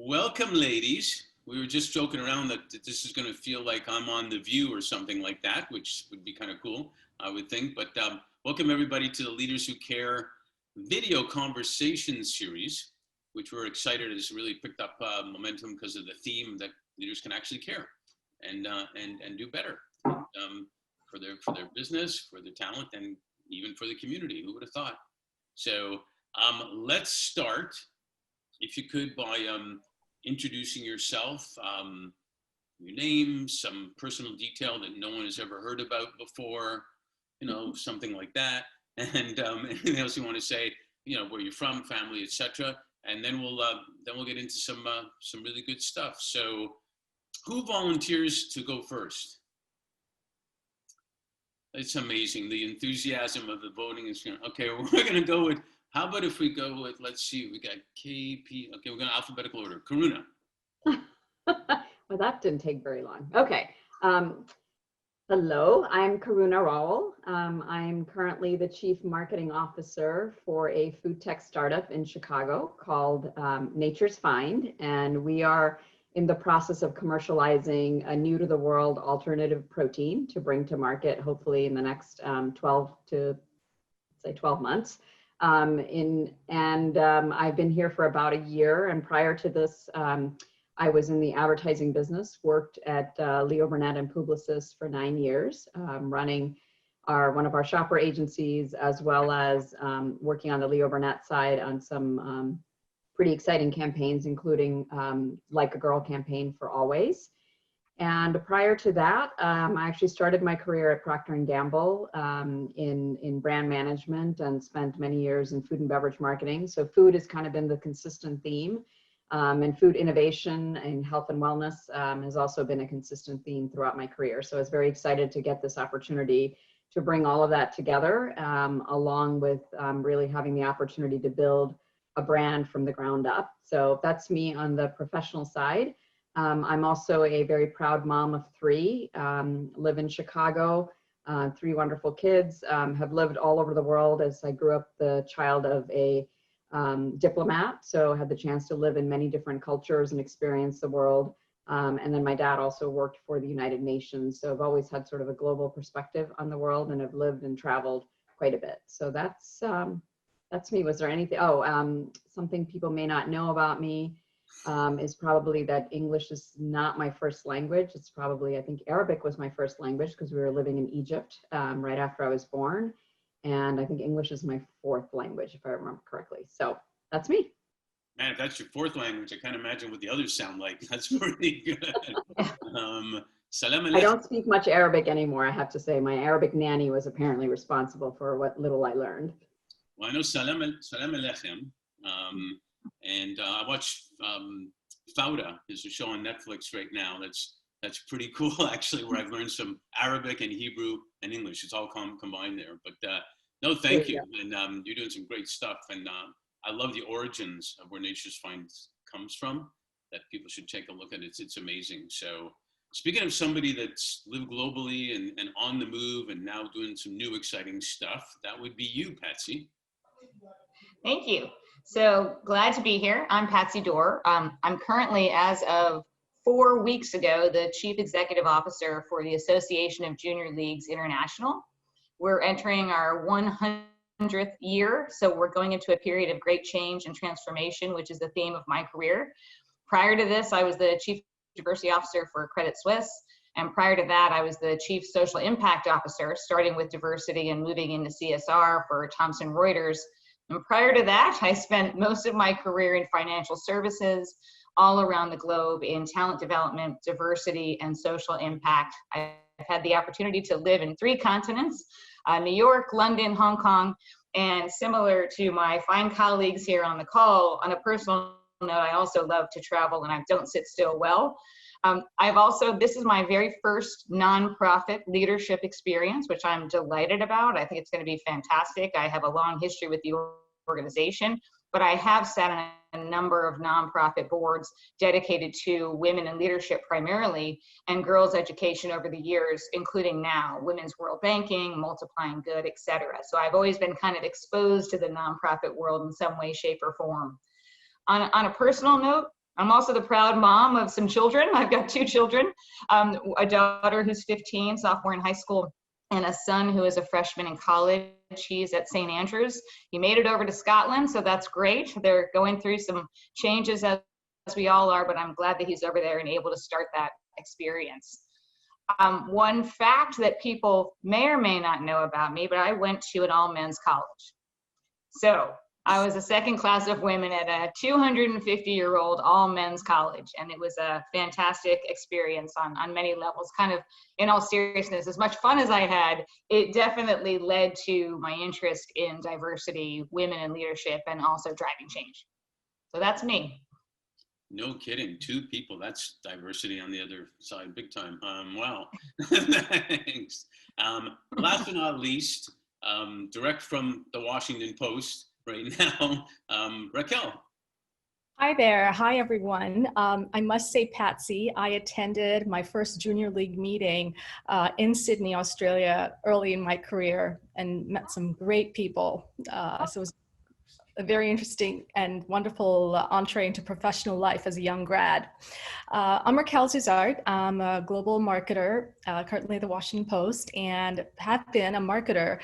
Welcome, ladies. We were just joking around that this is going to feel like I'm on The View or something like that, which would be kind of cool, I would think. But welcome, everybody, to the Leaders Who Care video conversation series, which we're excited has really picked up momentum because of the theme that leaders can actually care and do better for their business, for their talent, and even for the community. Who would have thought? So let's start, if you could, by introducing yourself, your name, some personal detail that no one has ever heard about before, something like that, and anything else you want to say, where you're from, family, etc. And then we'll get into some really good stuff. So, who volunteers to go first? It's amazing, the enthusiasm of the voting is okay. We're going to go with. How about if we go with, let's see, we got KP. Okay, we're going to alphabetical order. Karuna. Well, that didn't take very long. Okay. Hello, I'm Karuna Rawal. I'm currently the Chief Marketing Officer for a food tech startup in Chicago called Nature's Fynd. And we are in the process of commercializing a new to the world alternative protein to bring to market, hopefully in the next 12 months. I've been here for about a year, and prior to this, I was in the advertising business, worked at Leo Burnett and Publicis for 9 years, running one of our shopper agencies, as well as working on the Leo Burnett side on some pretty exciting campaigns, including Like a Girl campaign for Always. And prior to that, I actually started my career at Procter & Gamble in brand management and spent many years in food and beverage marketing. So food has kind of been the consistent theme, and food innovation and health and wellness has also been a consistent theme throughout my career. So I was very excited to get this opportunity to bring all of that together, along with really having the opportunity to build a brand from the ground up. So that's me on the professional side. I'm also a very proud mom of 3, live in Chicago, 3 wonderful kids, have lived all over the world as I grew up the child of a diplomat. So had the chance to live in many different cultures and experience the world. And then my dad also worked for the United Nations. So I've always had sort of a global perspective on the world and have lived and traveled quite a bit. So that's me. Was there anything? Something people may not know about me is probably that English is not my first language. It's probably, I think Arabic was my first language because we were living in Egypt right after I was born. And I think English is my 4th language, if I remember correctly. So that's me. Man, if that's your 4th language, I can't imagine what the others sound like. That's pretty good. Salam alaikum. I don't speak much Arabic anymore, I have to say. My Arabic nanny was apparently responsible for what little I learned. Well, I know salam alaikum. And I watch Fauda. There's a show on Netflix right now that's pretty cool, actually, where I've learned some Arabic and Hebrew and English. It's all combined there. But no, thank you. And you're doing some great stuff. And I love the origins of where Nature's Fynd comes from, that people should take a look at. It's amazing. So speaking of somebody that's lived globally and on the move and now doing some new exciting stuff, that would be you, Patsy. Thank you. So glad to be here. I'm Patsy Doerr. I'm currently, as of 4 weeks ago, the Chief Executive Officer for the Association of Junior Leagues International. We're entering our 100th year, so we're going into a period of great change and transformation, which is the theme of my career. Prior to this, I was the Chief Diversity Officer for Credit Suisse, and prior to that, I was the Chief Social Impact Officer, starting with diversity and moving into CSR for Thomson Reuters. And prior to that, I spent most of my career in financial services all around the globe in talent development, diversity, and social impact. I've had the opportunity to live in 3 continents, New York, London, Hong Kong, and similar to my fine colleagues here on the call, on a personal note, I also love to travel and I don't sit still well. This is my very first nonprofit leadership experience, which I'm delighted about. I think it's going to be fantastic. I have a long history with the organization, but I have sat on a number of nonprofit boards dedicated to women in leadership primarily and girls' education over the years, including now Women's World Banking, Multiplying Good, etc. So I've always been kind of exposed to the nonprofit world in some way, shape, or form. On a personal note, I'm also the proud mom of some children. I've got 2 children, a daughter who's 15, sophomore in high school, and a son who is a freshman in college. He's at St. Andrews. He made it over to Scotland, so that's great. They're going through some changes as we all are, but I'm glad that he's over there and able to start that experience. One fact that people may or may not know about me, but I went to an all-men's college. So I was a second class of women at a 250-year-old all-men's college, and it was a fantastic experience on many levels. Kind of, in all seriousness, as much fun as I had, it definitely led to my interest in diversity, women in leadership, and also driving change. So that's me. No kidding. 2 people. That's diversity on the other side, big time. Wow. Thanks. Last but not least, direct from the Washington Post right now, Raquelle. Hi there. Hi, everyone. I must say, Patsy, I attended my first Junior League meeting in Sydney, Australia, early in my career and met some great people. So it was a very interesting and wonderful entree into professional life as a young grad. I'm Raquelle Zuzarte. I'm a global marketer, currently at the Washington Post, and have been a marketer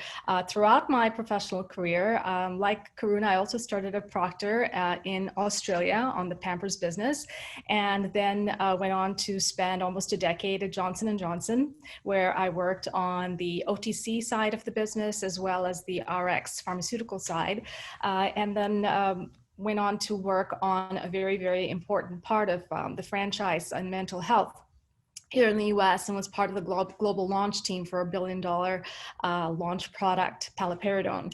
throughout my professional career. Like Karuna, I also started at Procter in Australia on the Pampers business, and then went on to spend almost a decade at Johnson & Johnson, where I worked on the OTC side of the business as well as the RX pharmaceutical side. And then went on to work on a very, very important part of the franchise on mental health here in the US, and was part of the global launch team for $1 billion launch product, paliperidone.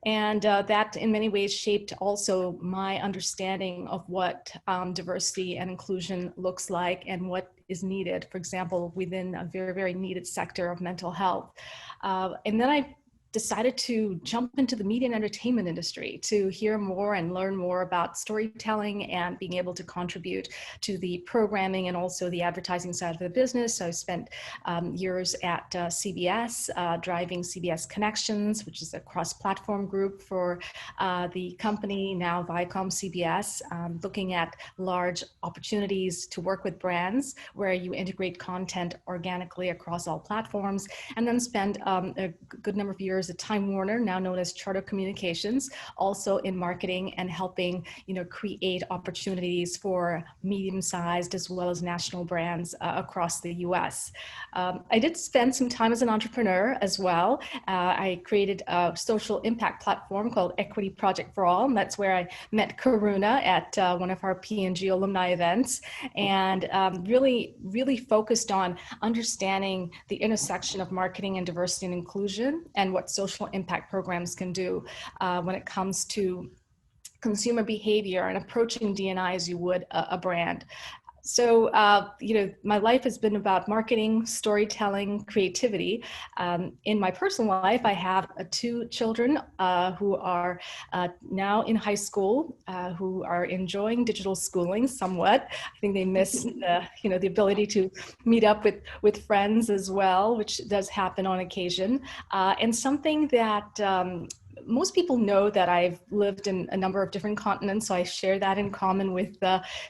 And that in many ways shaped also my understanding of what diversity and inclusion looks like and what is needed, for example, within a very, very needed sector of mental health. And then I decided to jump into the media and entertainment industry to hear more and learn more about storytelling and being able to contribute to the programming and also the advertising side of the business. So I spent years at CBS, driving CBS Connections, which is a cross-platform group for the company, now Viacom CBS, looking at large opportunities to work with brands where you integrate content organically across all platforms, and then spend a good number of years at Time Warner, now known as Charter Communications, also in marketing and helping, create opportunities for medium-sized as well as national brands across the US. I did spend some time as an entrepreneur as well. I created a social impact platform called Equity Project for All, and that's where I met Karuna at one of our P&G alumni events, and really, really focused on understanding the intersection of marketing and diversity and inclusion and what social impact programs can do when it comes to consumer behavior and approaching D&I as you would a brand. So, my life has been about marketing, storytelling, creativity. In my personal life, I have 2 children who are now in high school, who are enjoying digital schooling somewhat. I think they miss, the ability to meet up with friends as well, which does happen on occasion. And something that most people know that I've lived in a number of different continents, so I share that in common with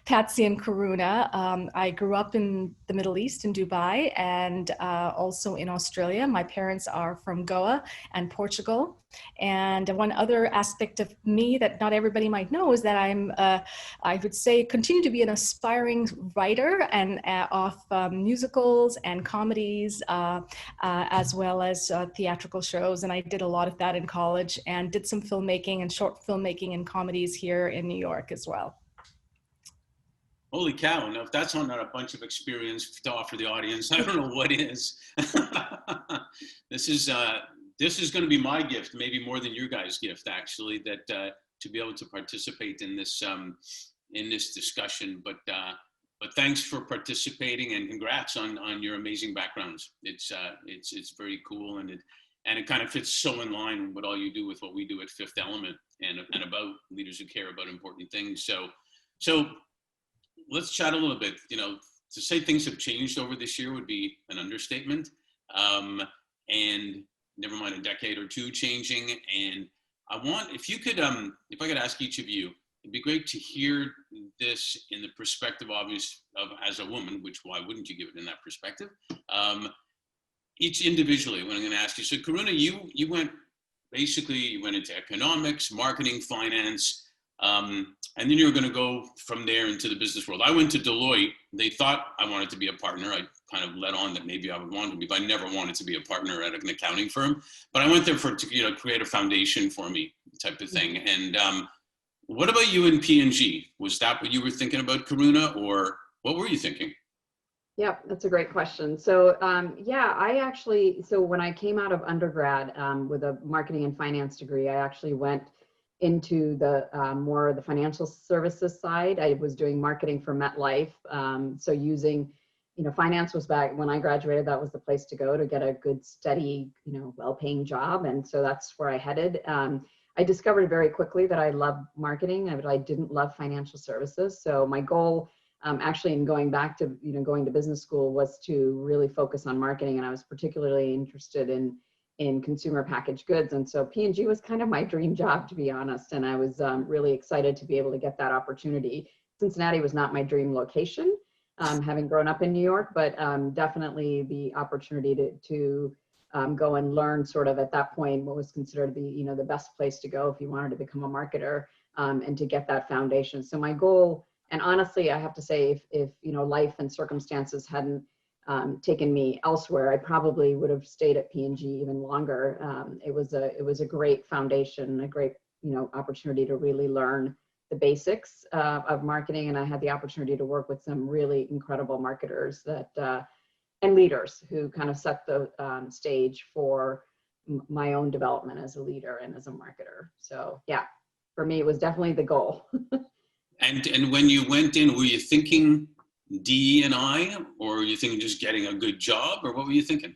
Patsy and Karuna. I grew up in the Middle East, in Dubai, and also in Australia. My parents are from Goa and Portugal. And one other aspect of me that not everybody might know is that I would say, continue to be an aspiring writer and of musicals and comedies, as well as theatrical shows. And I did a lot of that in college and did some filmmaking and short filmmaking and comedies here in New York as well. Holy cow. Now, if that's not a bunch of experience to offer the audience, I don't know what is. This is going to be my gift, maybe more than your guys' gift, actually, that to be able to participate in this discussion. But thanks for participating, and congrats on your amazing backgrounds. It's very cool, and it kind of fits so in line with all you do with what we do at Fifth Element and about leaders who care about important things. So let's chat a little bit. To say things have changed over this year would be an understatement. And never mind a decade or 2 changing. And if I could ask each of you, it'd be great to hear this in the perspective, obvious, of as a woman, which why wouldn't you give it in that perspective? Each individually, when I'm going to ask you. So Karuna, you went into economics, marketing, finance, and then you were going to go from there into the business world. I went to Deloitte. They thought I wanted to be a partner. I kind of let on that maybe I would want to be, but I never wanted to be a partner at an accounting firm. But I went there to create a foundation for me, type of thing. And what about you in P&G? Was that what you were thinking about, Karuna, or what were you thinking? Yeah, that's a great question. So so when I came out of undergrad with a marketing and finance degree, I actually went into the more of the financial services side. I was doing marketing for MetLife. So using, finance was back when I graduated, that was the place to go to get a good, steady, well-paying job. And so that's where I headed. I discovered very quickly that I loved marketing, but I didn't love financial services. So my goal actually in going back to, going to business school was to really focus on marketing. And I was particularly interested in consumer packaged goods. And so P&G was kind of my dream job, to be honest. And I was really excited to be able to get that opportunity. Cincinnati was not my dream location, having grown up in New York, but definitely the opportunity to go and learn sort of at that point what was considered to be, the best place to go if you wanted to become a marketer and to get that foundation. So my goal, and honestly, I have to say, if life and circumstances hadn't taken me elsewhere, I probably would have stayed at P&G even longer. It was a great foundation, a great opportunity to really learn the basics of marketing, and I had the opportunity to work with some really incredible marketers and leaders who kind of set the stage for my own development as a leader and as a marketer. So yeah, for me, it was definitely the goal. And when you went in, were you thinking DE&I, or were you thinking just getting a good job, or what were you thinking?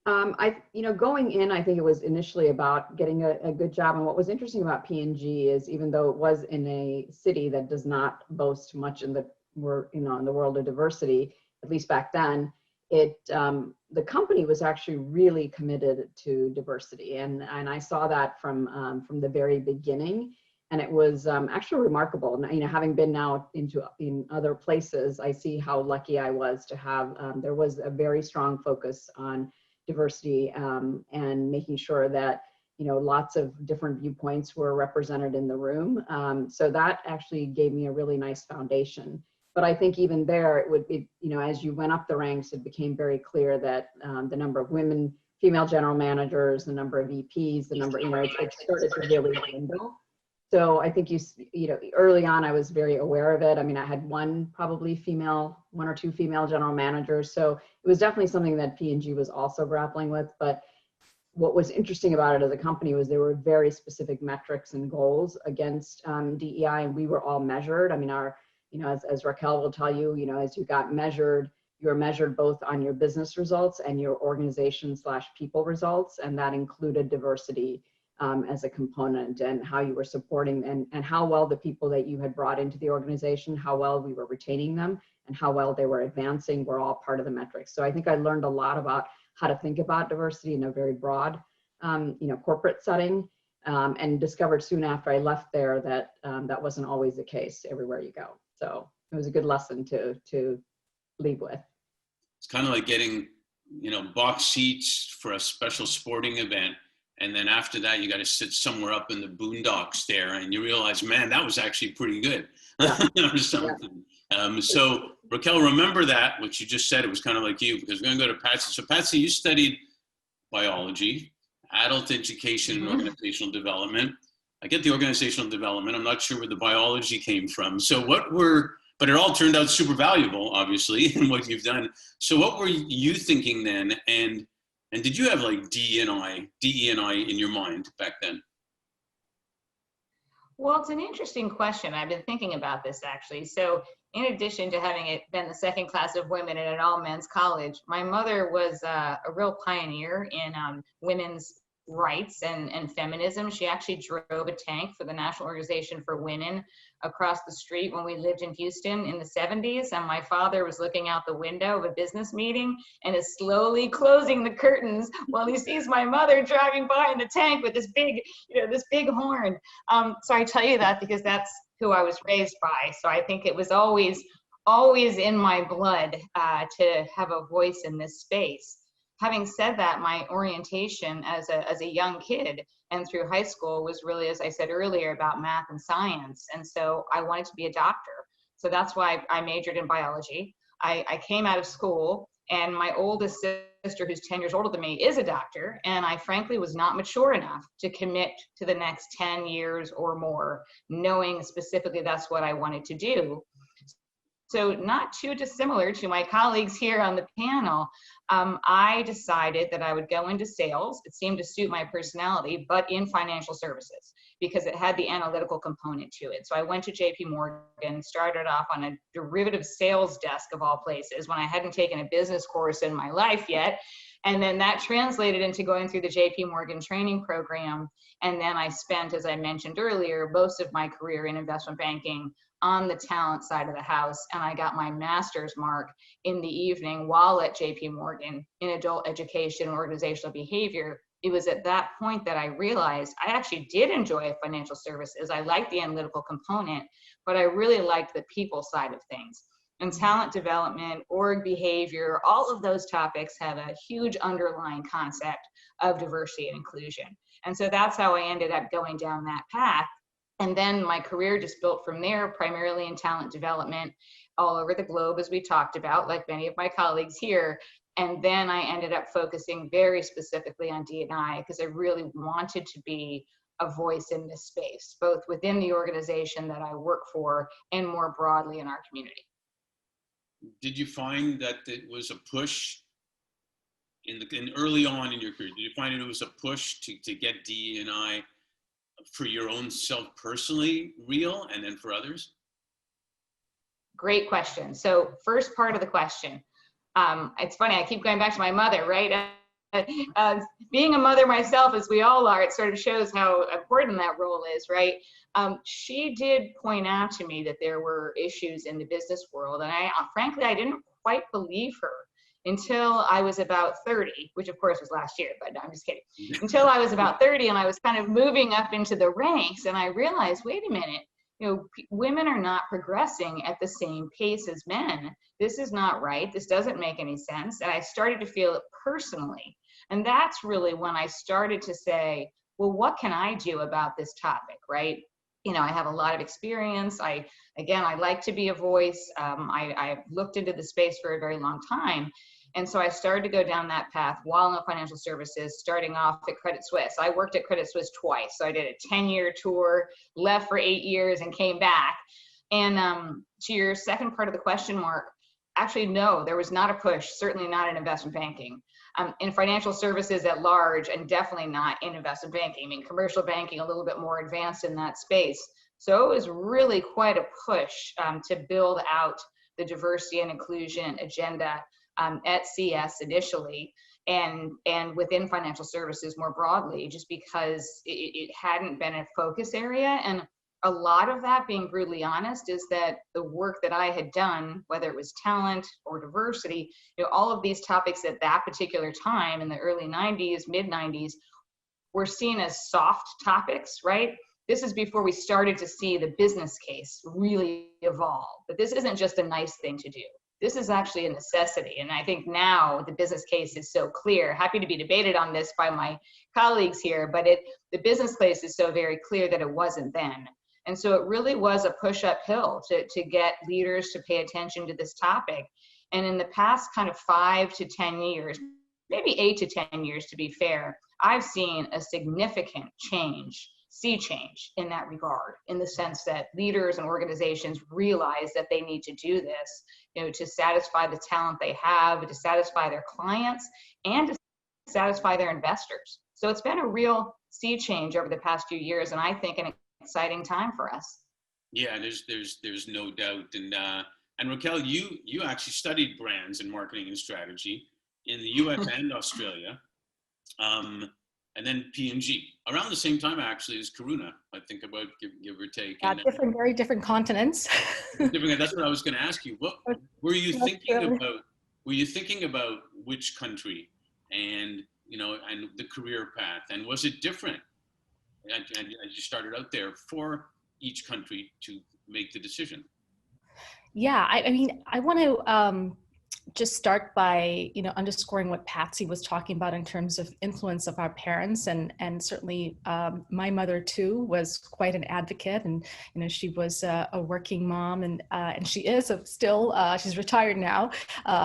Going in, I think it was initially about getting a good job. And what was interesting about P&G is, even though it was in a city that does not boast much in the world of diversity, at least back then, the company was actually really committed to diversity, and I saw that from the very beginning. And it was actually remarkable. And, having been now in other places, I see how lucky I was to have, there was a very strong focus on diversity and making sure that, lots of different viewpoints were represented in the room. So that actually gave me a really nice foundation. But I think even there, as you went up the ranks, it became very clear that the number of female general managers, the number of VPs, the number, it started to really dwindle. So I think early on, I was very aware of it. I mean, I had one or two female general managers. So it was definitely something that P&G was also grappling with. But what was interesting about it as a company was there were very specific metrics and goals against DEI, and we were all measured. I mean, as Raquel will tell you, as you got measured, you were measured both on your business results and your organization/people results, and that included diversity as a component, and how you were supporting and how well the people that you had brought into the organization, how well we were retaining them, and how well they were advancing were all part of the metrics. So I think I learned a lot about how to think about diversity in a very broad, corporate setting, and discovered soon after I left there that that wasn't always the case everywhere you go. So it was a good lesson to leave with. It's kind of like getting, box seats for a special sporting event. And then after that, you got to sit somewhere up in the boondocks there, and you realize, man, that was actually pretty good. Yeah. Or something. Yeah. So Raquel, remember that, what you just said, it was kind of like you, because we're going to go to Patsy. So Patsy, you studied biology, adult education, and organizational development. I get the organizational development. I'm not sure where the biology came from. So but it all turned out super valuable, obviously, in what you've done. So what were you thinking then? And did you have like DE&I in your mind back then? Well, it's an interesting question. I've been thinking about this actually. So in addition to having it been the second class of women at an all men's college, my mother was a real pioneer in women's rights and feminism. She actually drove a tank for the National Organization for Women across the street when we lived in Houston in the 70s. And my father was looking out the window of a business meeting and is slowly closing the curtains while he sees my mother driving by in the tank with this big, this big horn. So I tell you that because that's who I was raised by. So I think it was always in my blood to have a voice in this space. Having said that, my orientation as a young kid and through high school was really, as I said earlier, about math and science. And so I wanted to be a doctor. So that's why I majored in biology. I came out of school, and my oldest sister, who's 10 years older than me, is a doctor. And I frankly was not mature enough to commit to the next 10 years or more, knowing specifically that's what I wanted to do. So not too dissimilar to my colleagues here on the panel, I decided that I would go into sales. It seemed to suit my personality, but in financial services, because it had the analytical component to it. So I went to JP Morgan, started off on a derivative sales desk of all places when I hadn't taken a business course in my life yet. And then that translated into going through the JP Morgan training program. And then I spent, as I mentioned earlier, most of my career in investment banking on the talent side of the house. And I got my master's mark in the evening while at JP Morgan in adult education and organizational behavior. It was at that point that I realized I actually did enjoy financial services. I liked the analytical component, but I really liked the people side of things. And talent development, org behavior, all of those topics have a huge underlying concept of diversity and inclusion. And so that's how I ended up going down that path. And then my career just built from there, primarily in talent development all over the globe, as we talked about, like many of my colleagues here. And then I ended up focusing very specifically on DEI because I really wanted to be a voice in this space, both within the organization that I work for and more broadly in our community. Did you find that it was a push in early on in your career? Did you find it was a push to get DEI for your own self personally real and then for others? Great question. So first part of the question, it's funny, I keep going back to my mother, right? Being a mother myself, as we all are, it sort of shows how important that role is, right? She did point out to me that there were issues in the business world, and frankly, I didn't quite believe her until I was about 30, which of course was last year, but no, I'm just kidding. Until I was about 30 and I was kind of moving up into the ranks, and I realized, wait a minute, women are not progressing at the same pace as men. This is not right. This doesn't make any sense. And I started to feel it personally. And that's really when I started to say, well, what can I do about this topic, right? I have a lot of experience. I like to be a voice. I've looked into the space for a very long time. And so I started to go down that path while in financial services, starting off at Credit Suisse. I worked at Credit Suisse twice. So I did a 10-year tour, left for 8 years and came back. And to your second part of the question, Mark, actually, no, there was not a push, certainly not in investment banking. In financial services at large, and definitely not in investment banking. I mean, commercial banking, a little bit more advanced in that space. So it was really quite a push to build out the diversity and inclusion agenda at CS initially, and within financial services more broadly, just because it hadn't been a focus area. And a lot of that, being brutally honest, is that the work that I had done, whether it was talent or diversity, all of these topics at that particular time in the early 90s, mid 90s, were seen as soft topics, right? This is before we started to see the business case really evolve. But this isn't just a nice thing to do. This is actually a necessity. And I think now the business case is so clear. Happy to be debated on this by my colleagues here, but the business case is so very clear that it wasn't then. And so it really was a push uphill to get leaders to pay attention to this topic. And in the past kind of 5 to 10 years, maybe 8 to 10 years to be fair, I've seen a significant sea change in that regard, in the sense that leaders and organizations realize that they need to do this, to satisfy the talent they have, to satisfy their clients, and to satisfy their investors. So it's been a real sea change over the past few years, and I think an exciting time for us. Yeah, there's no doubt. And Raquelle, you actually studied brands and marketing and strategy in the US and Australia, and then P&G around the same time actually as Karuna, I think, about give or take. Very different continents. That's what I was going to ask you. What were you thinking about? Were you thinking about which country and and the career path, and was it different? And you started out there for each country to make the decision? Yeah, I mean, I want to just start by, underscoring what Patsy was talking about in terms of influence of our parents, and certainly my mother too was quite an advocate, and she was a working mom, and she is still she's retired now,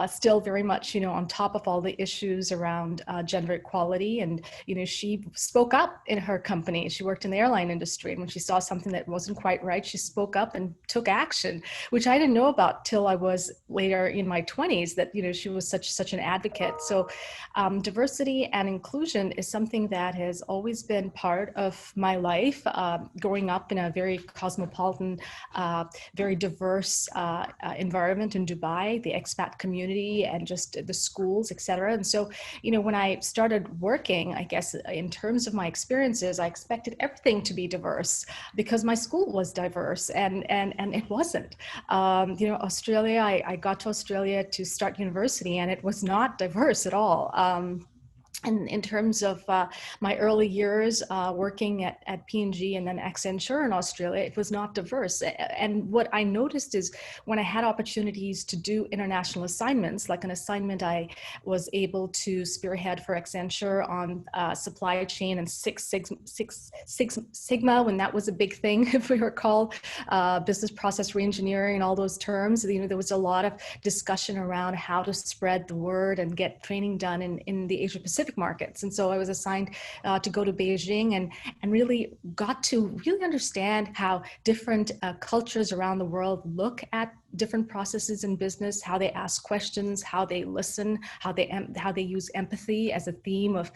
still very much on top of all the issues around gender equality, and she spoke up in her company. She worked in the airline industry, and when she saw something that wasn't quite right, she spoke up and took action, which I didn't know about till I was later in my 20s, that she was such an advocate. So diversity and inclusion is something that has always been part of my life, growing up in a very cosmopolitan, very diverse environment in Dubai, the expat community, and just the schools, etc. And so when I started working, I guess in terms of my experiences, I expected everything to be diverse because my school was diverse, and it wasn't. Australia, I got to Australia to start university, and it was not diverse at all. And in terms of my early years working at P&G and then Accenture in Australia, it was not diverse. And what I noticed is when I had opportunities to do international assignments, like an assignment I was able to spearhead for Accenture on supply chain and Six Sigma, when that was a big thing, if we recall, business process reengineering and all those terms. There was a lot of discussion around how to spread the word and get training done in the Asia Pacific markets. And so I was assigned to go to Beijing and really got to really understand how different cultures around the world look at different processes in business, how they ask questions, how they listen, how they use empathy as a theme of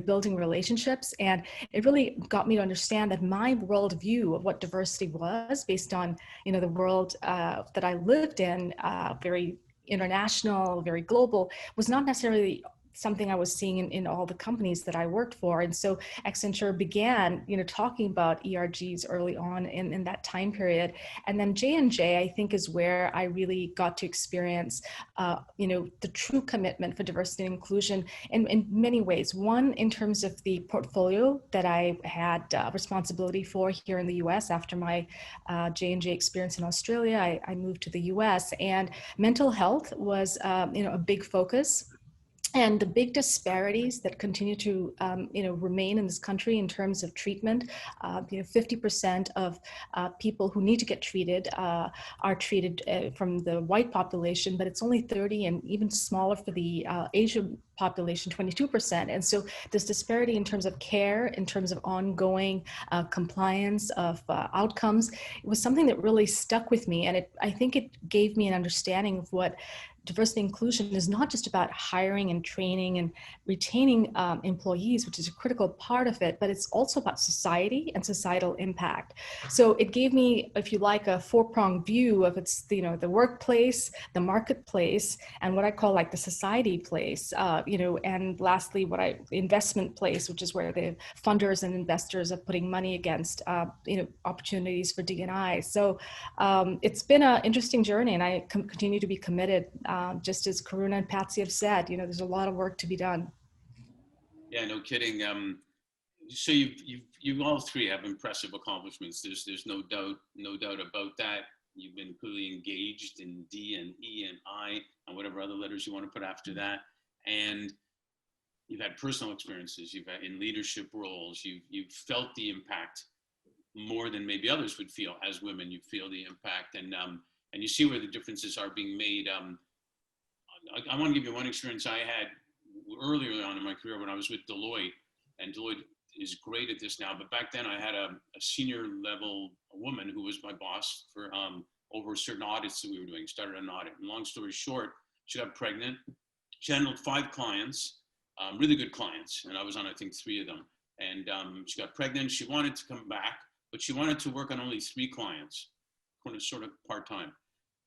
building relationships. And it really got me to understand that my worldview of what diversity was, based on the world that I lived in, very international, very global, was not necessarily something I was seeing in all the companies that I worked for. And so Accenture began, talking about ERGs early on in that time period. And then J&J, I think, is where I really got to experience, the true commitment for diversity and inclusion in many ways. One, in terms of the portfolio that I had responsibility for here in the US after my J&J experience in Australia. I moved to the US, and mental health was, a big focus. And the big disparities that continue to, remain in this country in terms of treatment, 50% of people who need to get treated are treated from the white population, but it's only 30, and even smaller for the Asian population, 22%. And so this disparity in terms of care, in terms of ongoing compliance of outcomes, it was something that really stuck with me. And I think it gave me an understanding of what diversity and inclusion is not just about hiring and training and retaining employees, which is a critical part of it, but it's also about society and societal impact. So it gave me, if you like, a four-pronged view of the workplace, the marketplace, and what I call like the society place, and lastly, investment place, which is where the funders and investors are putting money against, opportunities for D&I. So it's been an interesting journey, and I continue to be committed. Just as Karuna and Patsy have said, there's a lot of work to be done. Yeah, no kidding. So you all three have impressive accomplishments. There's no doubt about that. You've been clearly engaged in D and E and I and whatever other letters you want to put after that. And you've had personal experiences. You've had in leadership roles. You've felt the impact more than maybe others would feel. As women, you feel the impact, and you see where the differences are being made. I want to give you one experience I had earlier on in my career when I was with Deloitte, and Deloitte is great at this now, but back then I had a senior level woman who was my boss for over certain audits that we were doing, started an audit. And long story short, she got pregnant. She handled 5 clients, really good clients, and I was on, I think, 3 of them. And she got pregnant. She wanted to come back, but she wanted to work on only 3 clients, sort of part-time.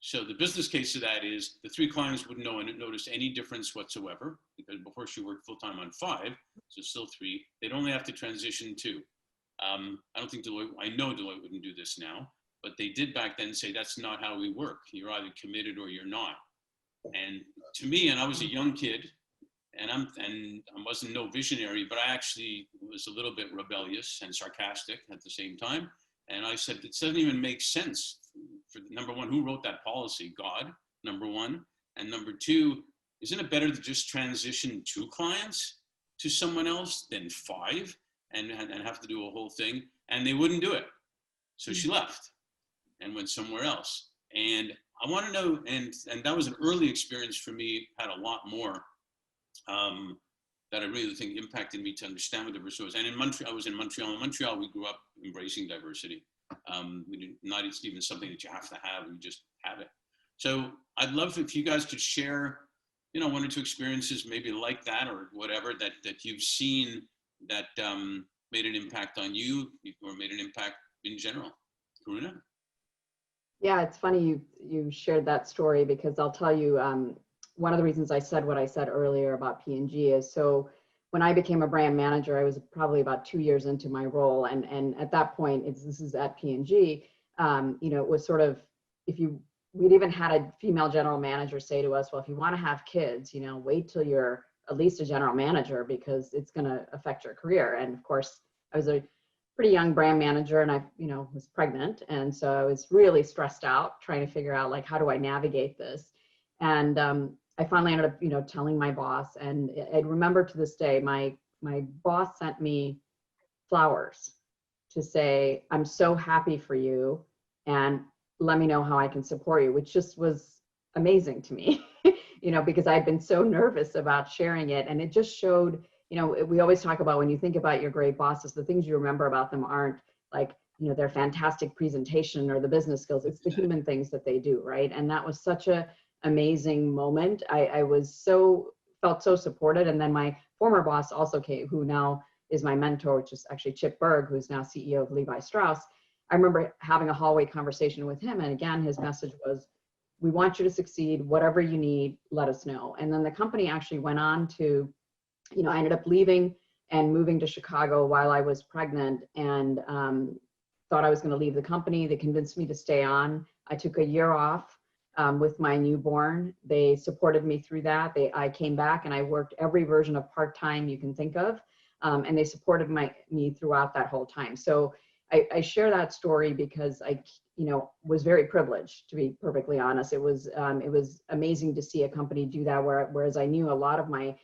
So the business case of that is the 3 clients wouldn't notice any difference whatsoever, because before she worked full-time on 5, so still 3, they'd only have to transition 2. I know Deloitte wouldn't do this now, but they did back then say that's not how we work. You're either committed or you're not. And to me, and I was a young kid, and I wasn't no visionary, but I actually was a little bit rebellious and sarcastic at the same time. And I said, it doesn't even make sense. For number one, who wrote that policy? God, number one. And number two, isn't it better to just transition 2 clients to someone else than 5 and have to do a whole thing? And they wouldn't do it. So she left and went somewhere else. And I want to know, and that was an early experience for me, had a lot more that I really think impacted me to understand what diversity was. And in Montreal, I was in Montreal. In Montreal, we grew up embracing diversity. Not even something that you have to have, we just have it. So I'd love if you guys could share, 1 or 2 experiences maybe like that or whatever that you've seen that made an impact on you or made an impact in general. Karuna? Yeah, it's funny you shared that story, because I'll tell you, one of the reasons I said what I said earlier about P&G is, so when I became a brand manager, I was probably about 2 years into my role. And at that point, this is at P&G, it was sort of, we'd even had a female general manager say to us, well, if you want to have kids, wait till you're at least a general manager, because it's going to affect your career. And of course, I was a pretty young brand manager, and I, was pregnant. And so I was really stressed out trying to figure out, like, how do I navigate this? And I finally ended up, telling my boss, and I remember to this day, my boss sent me flowers to say, I'm so happy for you, and let me know how I can support you, which just was amazing to me, because I'd been so nervous about sharing it. And it just showed, we always talk about, when you think about your great bosses, the things you remember about them aren't like, their fantastic presentation or the business skills, it's the human things that they do, right? And that was such a amazing moment. I felt so supported. And then my former boss also came, who now is my mentor, which is actually Chip Berg, who's now CEO of Levi Strauss. I remember having a hallway conversation with him. And again, his message was, we want you to succeed, whatever you need, let us know. And then the company actually went on to, I ended up leaving and moving to Chicago while I was pregnant, and thought I was going to leave the company. They convinced me to stay on. I took a year off with my newborn. They supported me through that. I came back and I worked every version of part-time you can think of. And they supported me throughout that whole time. So I share that story because I, was very privileged, to be perfectly honest. It was amazing to see a company do that, whereas I knew a lot of my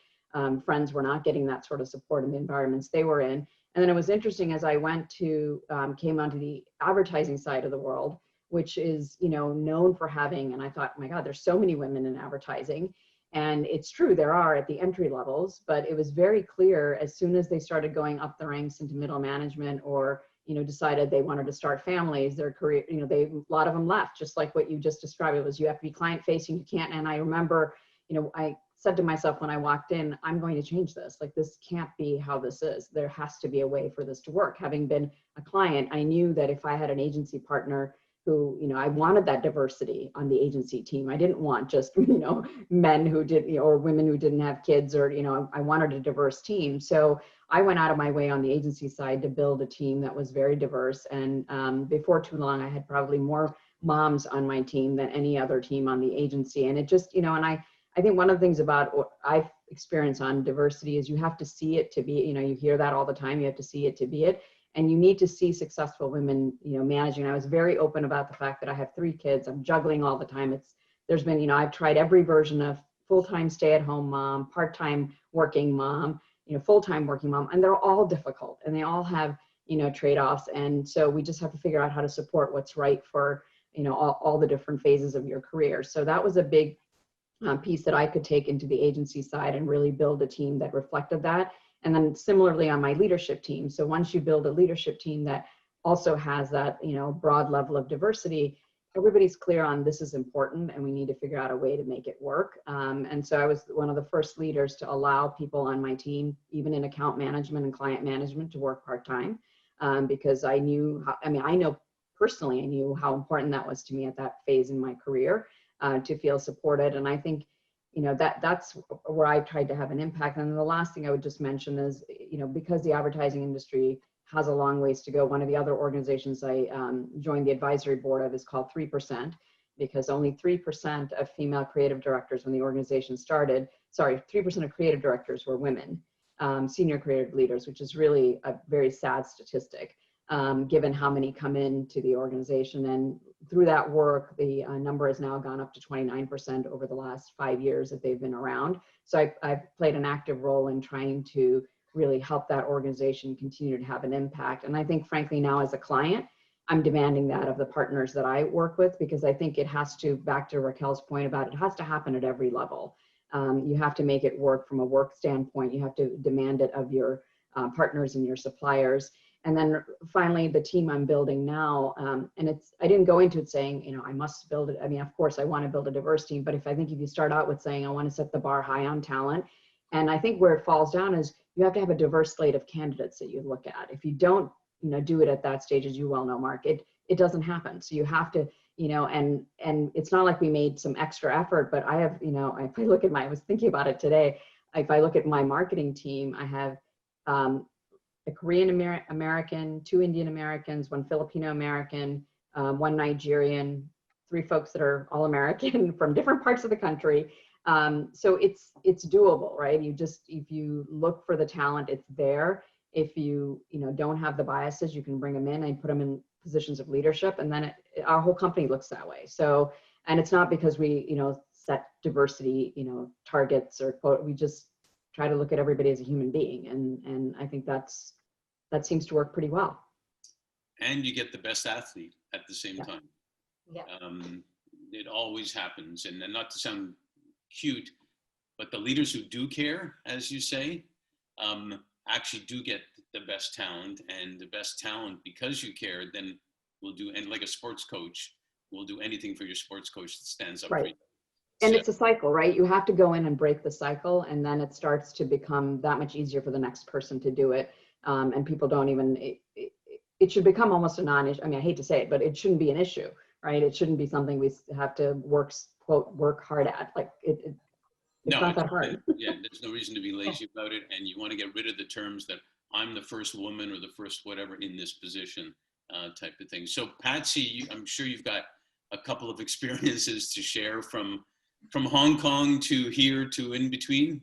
friends were not getting that sort of support in the environments they were in. And then it was interesting as I came onto the advertising side of the world, which is, known for having, and I thought, oh my God, there's so many women in advertising. And it's true, there are at the entry levels, but it was very clear as soon as they started going up the ranks into middle management, or, decided they wanted to start families, their career, a lot of them left, just like what you just described. It was, you have to be client facing, you can't. And I remember, I said to myself when I walked in, I'm going to change this. Like, this can't be how this is. There has to be a way for this to work. Having been a client, I knew that if I had an agency partner who, I wanted that diversity on the agency team. I didn't want just, men who did, or women who didn't have kids, or, I wanted a diverse team. So I went out of my way on the agency side to build a team that was very diverse. And before too long, I had probably more moms on my team than any other team on the agency. And it just, and I think one of the things about what I've experienced on diversity is you have to see it to be, you hear that all the time, you have to see it to be it. And you need to see successful women, managing. I was very open about the fact that I have 3 kids. I'm juggling all the time. There's been, I've tried every version of full-time stay-at-home mom, part-time working mom, full-time working mom, and they're all difficult, and they all have, trade-offs. And so we just have to figure out how to support what's right for, all the different phases of your career. So that was a big piece that I could take into the agency side and really build a team that reflected that. And then similarly on my leadership team. So once you build a leadership team that also has that, broad level of diversity, everybody's clear on this is important and we need to figure out a way to make it work. And so I was one of the first leaders to allow people on my team, even in account management and client management, to work part-time, because I knew I know personally, I knew how important that was to me at that phase in my career, to feel supported. And I think, that's where I tried to have an impact. And the last thing I would just mention is, because the advertising industry has a long ways to go, one of the other organizations I joined the advisory board of is called 3%, because only 3% of female creative directors when the organization started, 3% of creative directors were women, senior creative leaders, which is really a very sad statistic. given how many come into the organization. And through that work, the number has now gone up to 29% over the last 5 years that they've been around. So I've played an active role in trying to really help that organization continue to have an impact. And I think, frankly, now as a client, I'm demanding that of the partners that I work with, because I think it has to, back to Raquel's point about it has to happen at every level. You have to make it work from a work standpoint. You have to demand it of your partners and your suppliers. And then finally, the team I'm building now, and I didn't go into it saying, I must build it. I mean, of course, I want to build a diverse team, but if you start out with saying, I want to set the bar high on talent, and I think where it falls down is you have to have a diverse slate of candidates that you look at. If you don't, do it at that stage, as you well know, Mark, it doesn't happen. So you have to, and it's not like we made some extra effort, but I have, if I look at I was thinking about it today, if I look at my marketing team, I have a Korean American, 2 Indian Americans, 1 Filipino American, 1 Nigerian, 3 folks that are all American from different parts of the country. So it's doable, right? If you look for the talent, it's there. If you don't have the biases, you can bring them in and put them in positions of leadership, and then our whole company looks that way. So, and it's not because we set diversity targets or quote. We just try to look at everybody as a human being, and I think that seems to work pretty well. And you get the best athlete at the same time. Yeah. It always happens, and not to sound cute, but the leaders who do care, as you say, actually do get the best talent, and the best talent, because you care, then will do, and like a sports coach will do anything for your sports coach that stands up for you. And it's a cycle, right? You have to go in and break the cycle, and then it starts to become that much easier for the next person to do it. And people don't even, it should become almost a non-issue. I mean, I hate to say it, but it shouldn't be an issue, right? It shouldn't be something we have to work hard at. Like it's not that hard. Yeah, there's no reason to be lazy about it. And you want to get rid of the terms that I'm the first woman or the first whatever in this position type of thing. So Patsy, I'm sure you've got a couple of experiences to share from Hong Kong to here to in between.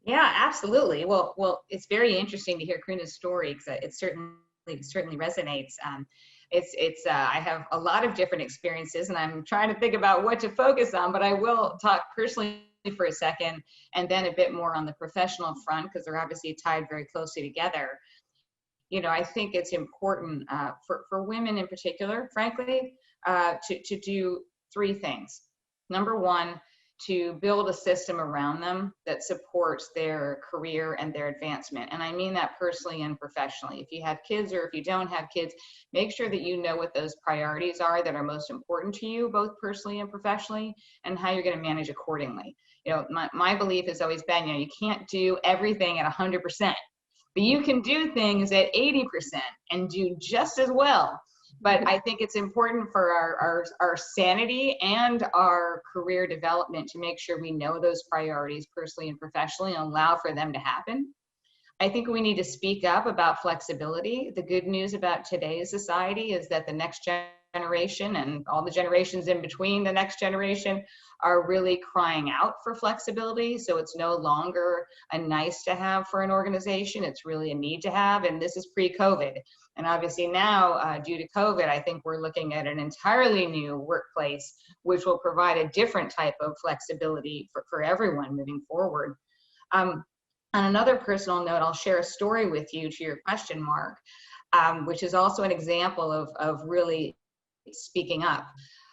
Yeah, absolutely. Well, it's very interesting to hear Karuna's story, because it certainly resonates. I have a lot of different experiences, and I'm trying to think about what to focus on, but I will talk personally for a second, and then a bit more on the professional front, because they're obviously tied very closely together. I think it's important for women in particular, frankly, to do 3 things. Number 1, to build a system around them that supports their career and their advancement. And I mean that personally and professionally. If you have kids or if you don't have kids, make sure that you know what those priorities are that are most important to you, both personally and professionally, and how you're going to manage accordingly. My belief has always been, you can't do everything at 100%, but you can do things at 80% and do just as well. But I think it's important for our sanity and our career development to make sure we know those priorities personally and professionally and allow for them to happen. I think we need to speak up about flexibility. The good news about today's society is that the next generation and all the generations in between the next generation are really crying out for flexibility. So it's no longer a nice to have for an organization. It's really a need to have. And this is pre-COVID. And obviously now, due to COVID, I think we're looking at an entirely new workplace, which will provide a different type of flexibility for everyone moving forward. On another personal note, I'll share a story with you to your question, Mark, which is also an example of really speaking up.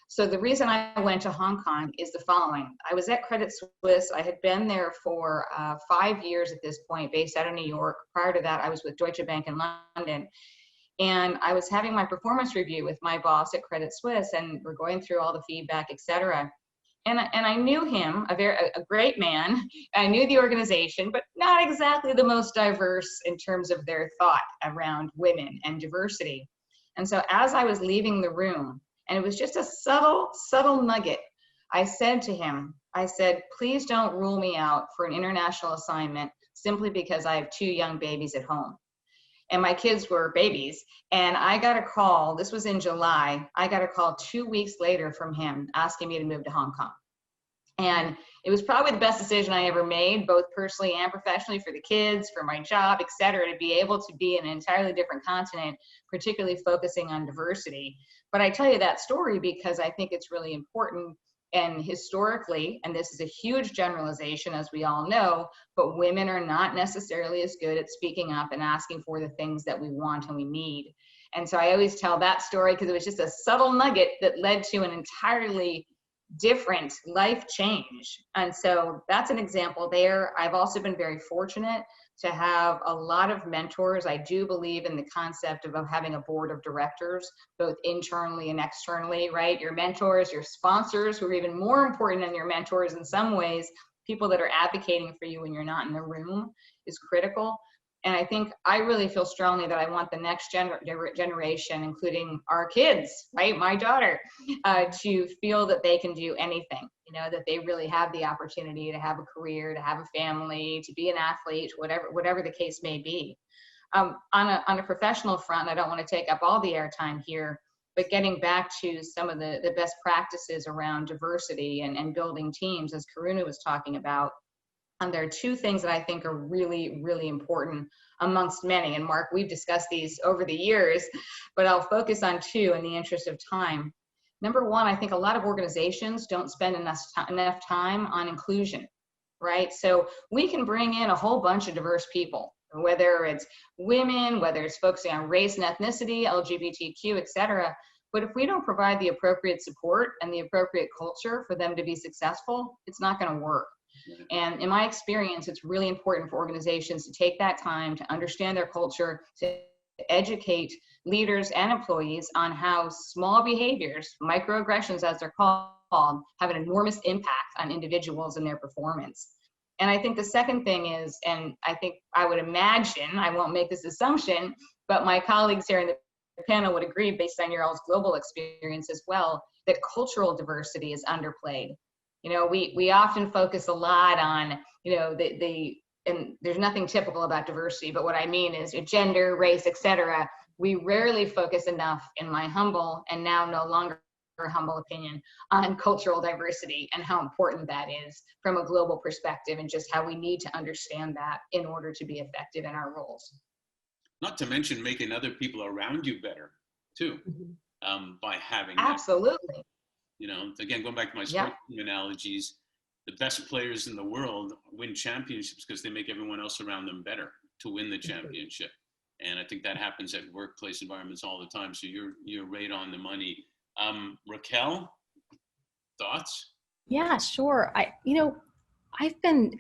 So the reason I went to Hong Kong is the following. I was at Credit Suisse. I had been there for 5 years at this point, based out of New York. Prior to that, I was with Deutsche Bank in London. And I was having my performance review with my boss at Credit Suisse, and we're going through all the feedback, et cetera. And I knew him, a great man. I knew the organization, but not exactly the most diverse in terms of their thought around women and diversity. And so as I was leaving the room, and it was just a subtle nugget, I said to him, please don't rule me out for an international assignment simply because I have 2 young babies at home. And my kids were babies. And I got a call, this was in July, I got a call 2 weeks later from him asking me to move to Hong Kong. And it was probably the best decision I ever made, both personally and professionally, for the kids, for my job, et cetera, to be able to be in an entirely different continent, particularly focusing on diversity. But I tell you that story because I think it's really important. And historically, and this is a huge generalization, as we all know, but women are not necessarily as good at speaking up and asking for the things that we want and we need. And so I always tell that story because it was just a subtle nugget that led to an entirely different life change. And so that's an example there. I've also been very fortunate to have a lot of mentors. I do believe in the concept of having a board of directors, both internally and externally, right? Your mentors, your sponsors, who are even more important than your mentors in some ways, people that are advocating for you when you're not in the room is critical. And I think I really feel strongly that I want the next generation, including our kids, right, my daughter, to feel that they can do anything, you know, that they really have the opportunity to have a career, to have a family, to be an athlete, whatever the case may be. On a professional front, I don't want to take up all the airtime here, but getting back to some of the best practices around diversity and building teams, as Karuna was talking about. And there are two things that I think are really, really important amongst many. And Mark, we've discussed these over the years, but I'll focus on two in the interest of time. Number one, I think a lot of organizations don't spend enough time on inclusion, right? So we can bring in a whole bunch of diverse people, whether it's women, whether it's focusing on race and ethnicity, LGBTQ, et cetera. But if we don't provide the appropriate support and the appropriate culture for them to be successful, it's not going to work. And in my experience, it's really important for organizations to take that time to understand their culture, to educate leaders and employees on how small behaviors, microaggressions as they're called, have an enormous impact on individuals and their performance. And I think the second thing is, and I think I would imagine, I won't make this assumption, but my colleagues here in the panel would agree based on your all's global experience as well, that cultural diversity is underplayed. You know, we often focus a lot on, you know, and there's nothing typical about diversity, but what I mean is gender, race, et cetera. We rarely focus enough, in my humble and now no longer humble opinion, on cultural diversity and how important that is from a global perspective, and just how we need to understand that in order to be effective in our roles. Not to mention making other people around you better too, by having that. Absolutely. You know, again, going back to my sports team analogies, the best players in the world win championships because they make everyone else around them better to win the championship. And I think that happens at workplace environments all the time. So you're right on the money. Raquel, thoughts? Yeah, sure. I've been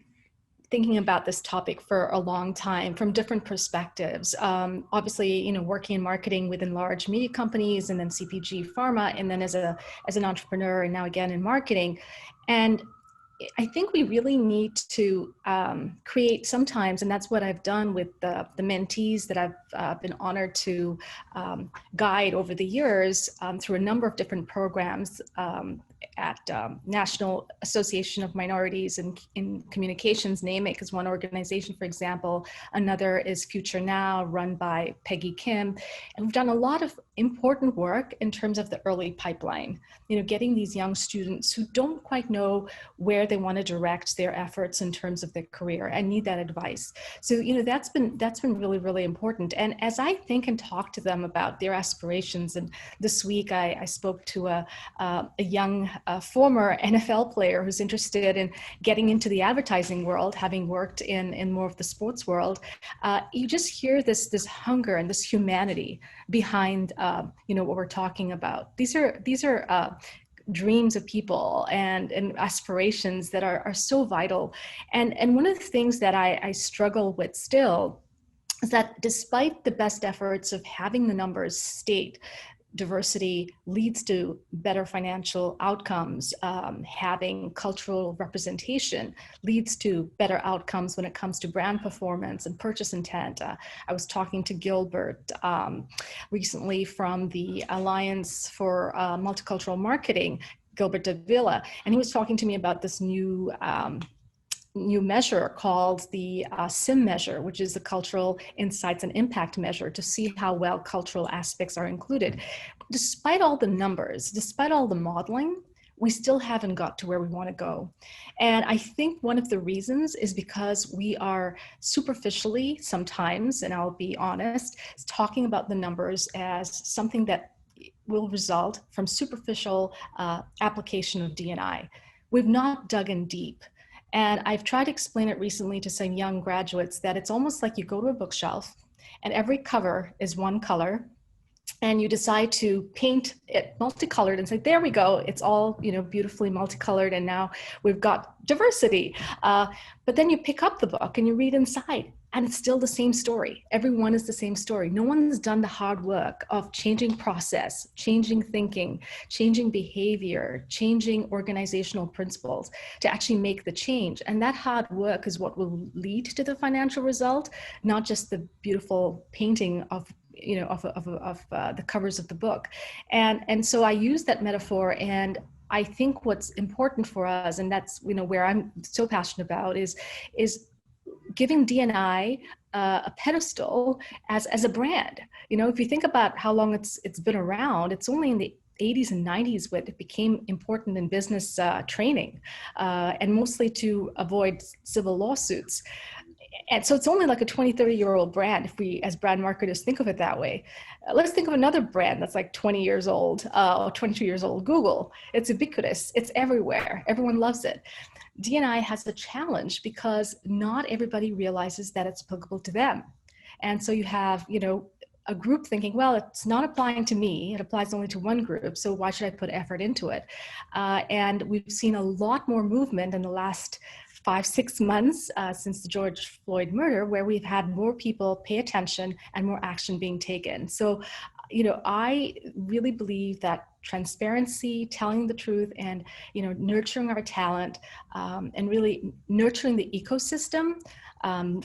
thinking about this topic for a long time from different perspectives. Obviously, you know, working in marketing within large media companies, and then CPG, pharma, and then as an entrepreneur, and now again in marketing. And I think we really need to create sometimes, and that's what I've done with the mentees that I've been honored to guide over the years through a number of different programs at National Association of Minorities in Communications, NAMIC is one organization, for example. Another is Future Now, run by Peggy Kim. And we've done a lot of important work in terms of the early pipeline, you know, getting these young students who don't quite know where they want to direct their efforts in terms of their career and need that advice. So, you know, that's been really, really important. And as I think and talk to them about their aspirations, and this week I spoke to a young former NFL player who's interested in getting into the advertising world, having worked in more of the sports world. You just hear this hunger and this humanity behind you know, what we're talking about. These are dreams of people and aspirations that are so vital. And one of the things that I struggle with still is that despite the best efforts of having the numbers state diversity leads to better financial outcomes, having cultural representation leads to better outcomes when it comes to brand performance and purchase intent. I was talking to Gilbert recently from the Alliance for Multicultural Marketing, Gilbert Davila, and he was talking to me about this new measure called the SIM measure, which is the Cultural Insights and Impact measure, to see how well cultural aspects are included. Despite all the numbers, despite all the modeling, we still haven't got to where we want to go. And I think one of the reasons is because we are superficially sometimes, and I'll be honest, talking about the numbers as something that will result from superficial application of D&I. We've not dug in deep. And I've tried to explain it recently to some young graduates that it's almost like you go to a bookshelf and every cover is one color, and you decide to paint it multicolored and say, there we go, it's all, you know, beautifully multicolored, and now we've got diversity. But then you pick up the book and you read inside, and it's still the same story. Everyone is the same story. No one's done the hard work of changing process, changing thinking, changing behavior, changing organizational principles to actually make the change. And that hard work is what will lead to the financial result, not just the beautiful painting of the covers of the book. And so I use that metaphor, and I think what's important for us, and that's, you know, where I'm so passionate about, is giving D&I a pedestal as a brand. You know, if you think about how long it's been around, it's only in the 80s and 90s when it became important in business training, and mostly to avoid civil lawsuits. And so it's only like a 20, 30-year-old brand if we, as brand marketers, think of it that way. Let's think of another brand that's like 20 years old, or 22 years old, Google. It's ubiquitous. It's everywhere. Everyone loves it. D&I has a challenge because not everybody realizes that it's applicable to them. And so you have, you know, a group thinking, well, it's not applying to me. It applies only to one group. So why should I put effort into it? And we've seen a lot more movement in the last 5-6 months since the George Floyd murder, where we've had more people pay attention and more action being taken. So, you know, I really believe that transparency, telling the truth, and, you know, nurturing our talent, and really nurturing the ecosystem,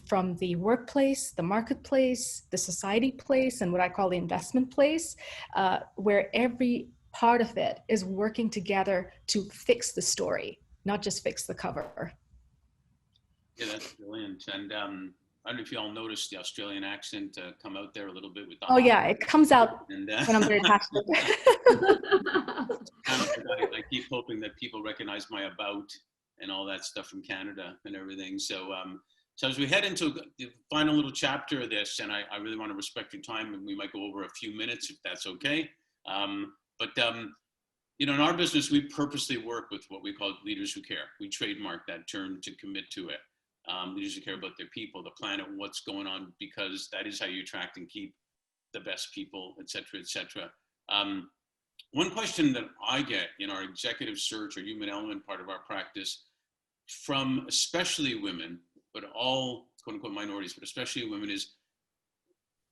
from the workplace, the marketplace, the society place, and what I call the investment place, where every part of it is working together to fix the story, not just fix the cover. Yeah, that's brilliant. And I don't know if you all noticed the Australian accent come out there a little bit with the. Oh yeah, it comes out and, when I'm very passionate. I keep hoping that people recognize my about and all that stuff from Canada and everything. So, so as we head into the final little chapter of this, and I really want to respect your time, and we might go over a few minutes if that's okay. You know, in our business, we purposely work with what we call leaders who care. We trademark that term to commit to it. Leaders who care about their people, the planet, what's going on, because that is how you attract and keep the best people, et cetera, et cetera. One question that I get in our executive search or human element part of our practice from especially women, but all quote unquote minorities, but especially women, is,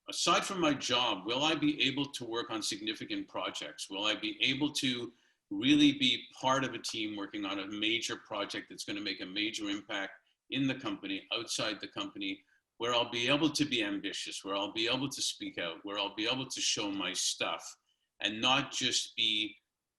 aside from my job, will I be able to work on significant projects? Will I be able to really be part of a team working on a major project that's going to make a major impact in the company, outside the company, where I'll be able to be ambitious, where I'll be able to speak out, where I'll be able to show my stuff, and not just be,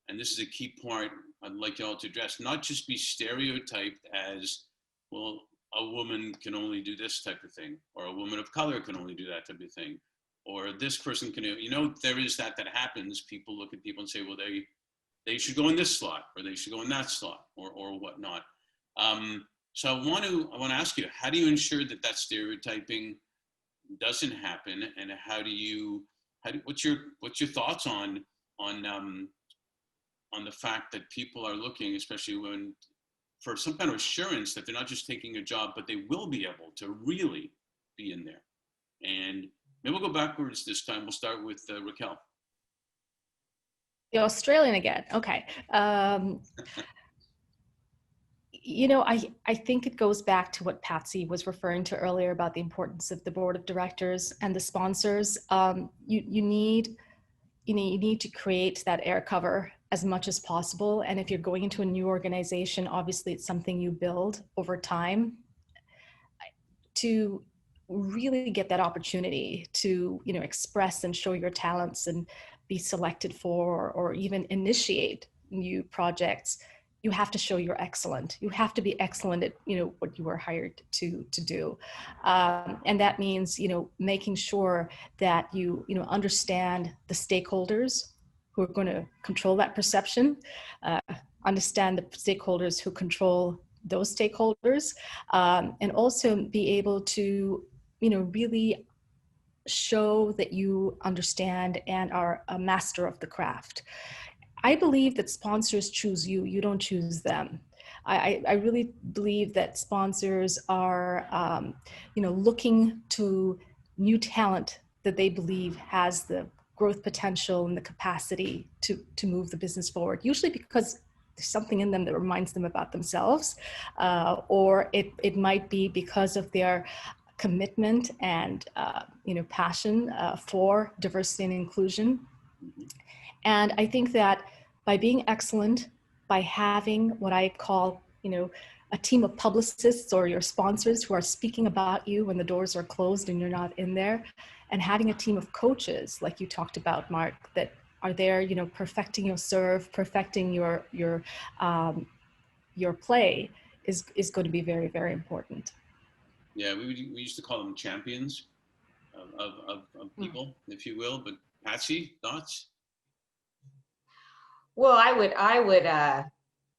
and this is a key point I'd like you all to address, not just be stereotyped as, well, a woman can only do this type of thing, or a woman of color can only do that type of thing, or this person can, you know, there is that happens. People look at people and say, well, they should go in this slot, or they should go in that slot, or whatnot. So I want to ask you, how do you ensure that stereotyping doesn't happen, and what's your thoughts on the fact that people are looking, especially when, for some kind of assurance that they're not just taking a job, but they will be able to really be in there? And maybe we'll go backwards this time. We'll start with Raquelle. The Australian again. Okay. You know, I think it goes back to what Patsy was referring to earlier about the importance of the board of directors and the sponsors. You need to create that air cover as much as possible. And if you're going into a new organization, obviously it's something you build over time to really get that opportunity to, you know, express and show your talents and be selected for, or even initiate new projects. You have to show you're excellent. You have to be excellent at, you know, what you were hired to do. And that means, you know, making sure that you understand the stakeholders who are going to control that perception. understand the stakeholders who control those stakeholders, and also be able to, really show that you understand and are a master of the craft. I believe that sponsors choose you, you don't choose them. I really believe that sponsors are, looking to new talent that they believe has the growth potential and the capacity to move the business forward, usually because there's something in them that reminds them about themselves, or it might be because of their commitment and passion for diversity and inclusion. And I think that by being excellent, by having what I call, a team of publicists or your sponsors who are speaking about you when the doors are closed and you're not in there, and having a team of coaches, like you talked about, Mark, that are there, perfecting your serve, perfecting your play is going to be very, very important. Yeah, we used to call them champions of people, if you will. But Patsy, thoughts? Well, I would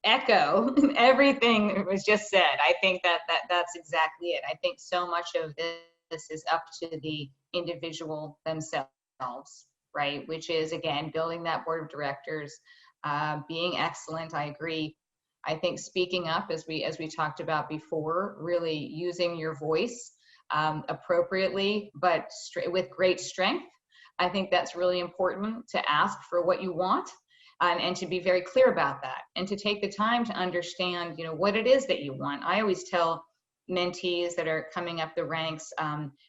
echo everything that was just said. I think that's exactly it. I think so much of this is up to the individual themselves, right? Which is, again, building that board of directors, being excellent. I agree. I think speaking up, as we talked about before, really using your voice appropriately, but with great strength. I think that's really important, to ask for what you want, and to be very clear about that, and to take the time to understand, what it is that you want. I always tell mentees that are coming up the ranks,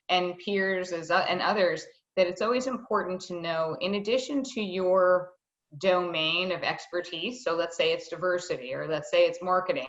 and peers and others, that it's always important to know, in addition to your domain of expertise, so let's say it's diversity, or let's say it's marketing,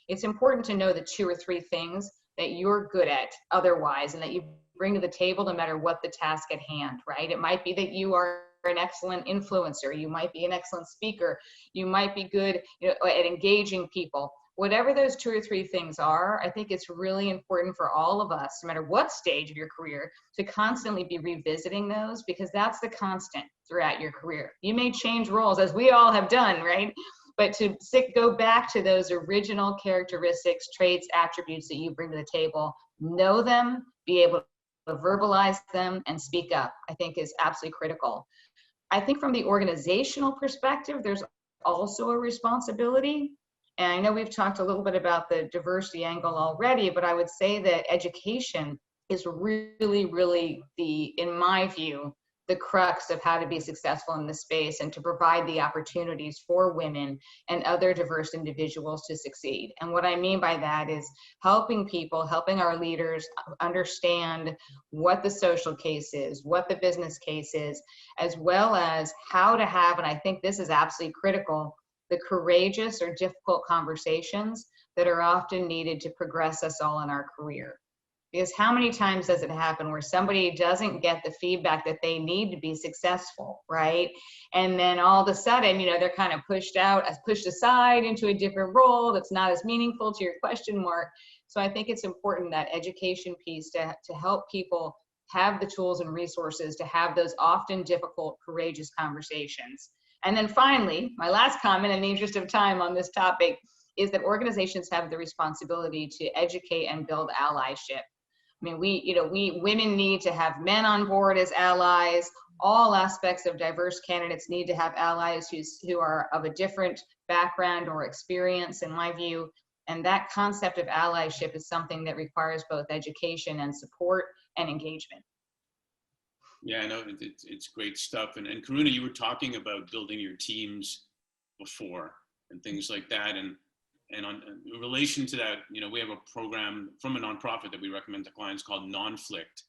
it's important to know the 2 or 3 things that you're good at otherwise, and that you bring to the table no matter what the task at hand, right? It might be that you are an excellent influencer, you might be an excellent speaker, you might be good at engaging people. Whatever those 2 or 3 things are, I think it's really important for all of us, no matter what stage of your career, to constantly be revisiting those, because that's the constant throughout your career. You may change roles, as we all have done, right? But to go back to those original characteristics, traits, attributes that you bring to the table, know them, be able to verbalize them, and speak up, I think is absolutely critical. I think from the organizational perspective, there's also a responsibility. And I know we've talked a little bit about the diversity angle already, but I would say that education is really, really in my view, the crux of how to be successful in this space, and to provide the opportunities for women and other diverse individuals to succeed. And what I mean by that is helping our leaders understand what the social case is, what the business case is, as well as how to have, and I think this is absolutely critical, the courageous or difficult conversations that are often needed to progress us all in our career. Because how many times does it happen where somebody doesn't get the feedback that they need to be successful, right? And then all of a sudden, they're kind of pushed aside into a different role that's not as meaningful, to your question, Mark. So I think it's important, that education piece, to help people have the tools and resources to have those often difficult, courageous conversations. And then finally, my last comment in the interest of time on this topic is that organizations have the responsibility to educate and build allyship. I mean, we women need to have men on board as allies. All aspects of diverse candidates need to have allies who are of a different background or experience, in my view. And that concept of allyship is something that requires both education and support and engagement. Yeah, I know it's great stuff. And Karuna, you were talking about building your teams before and things like that. And in relation to that, we have a program from a nonprofit that we recommend to clients called Nonflict,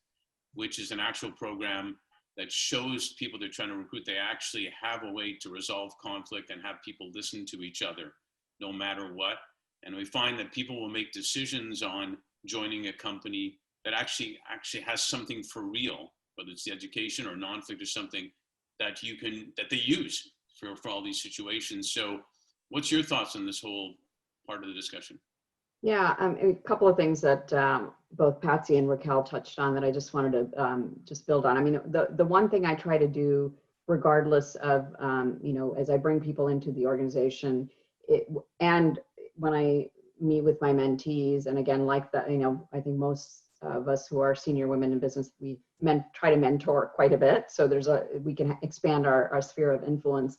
which is an actual program that shows people they're trying to recruit, they actually have a way to resolve conflict and have people listen to each other no matter what. And we find that people will make decisions on joining a company that actually has something for real, whether it's the education or Nonflict or something that they use for all these situations. So what's your thoughts on this whole part of the discussion? Yeah, a couple of things that both Patsy and Raquel touched on that I just wanted to just build on. I mean, the one thing I try to do, regardless of, as I bring people into the organization, and when I meet with my mentees, and again, like that, I think most of us who are senior women in business, we try to mentor quite a bit. So we can expand our sphere of influence.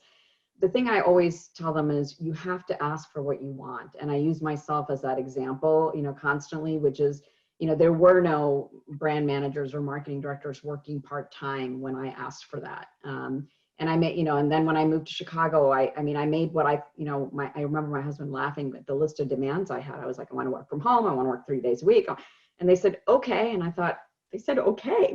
The thing I always tell them is you have to ask for what you want. And I use myself as that example, constantly, which is, there were no brand managers or marketing directors working part-time when I asked for that. And I made, and then when I moved to Chicago, I made what I remember my husband laughing at the list of demands I had. I was like, I want to work from home. I want to work 3 days a week. And they said, okay. And I thought, they said, okay.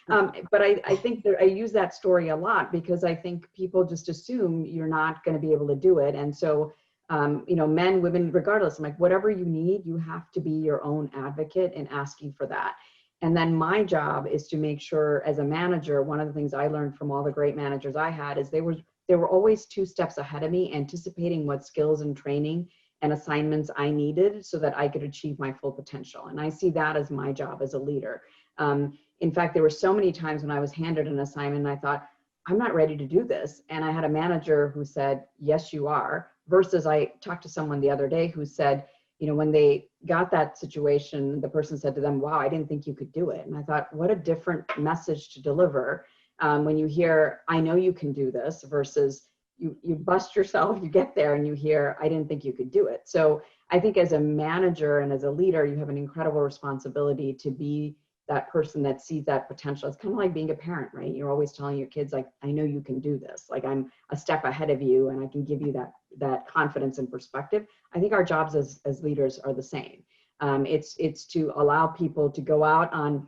But I think that I use that story a lot because I think people just assume you're not going to be able to do it. And so, men, women, regardless, I'm like, whatever you need, you have to be your own advocate in asking for that. And then my job is to make sure as a manager, one of the things I learned from all the great managers I had is they were always 2 steps ahead of me, anticipating what skills and training and assignments I needed so that I could achieve my full potential. And I see that as my job as a leader. In fact, there were so many times when I was handed an assignment and I thought, I'm not ready to do this. And I had a manager who said, yes, you are, versus I talked to someone the other day who said, when they got that situation, the person said to them, wow, I didn't think you could do it. And I thought, what a different message to deliver when you hear, I know you can do this, versus you bust yourself, you get there and you hear, I didn't think you could do it. So I think as a manager and as a leader, you have an incredible responsibility to be that person that sees that potential. It's kind of like being a parent, right? You're always telling your kids, like, I know you can do this. Like, I'm a step ahead of you and I can give you that confidence and perspective. I think our jobs as leaders are the same. It's to allow people to go out on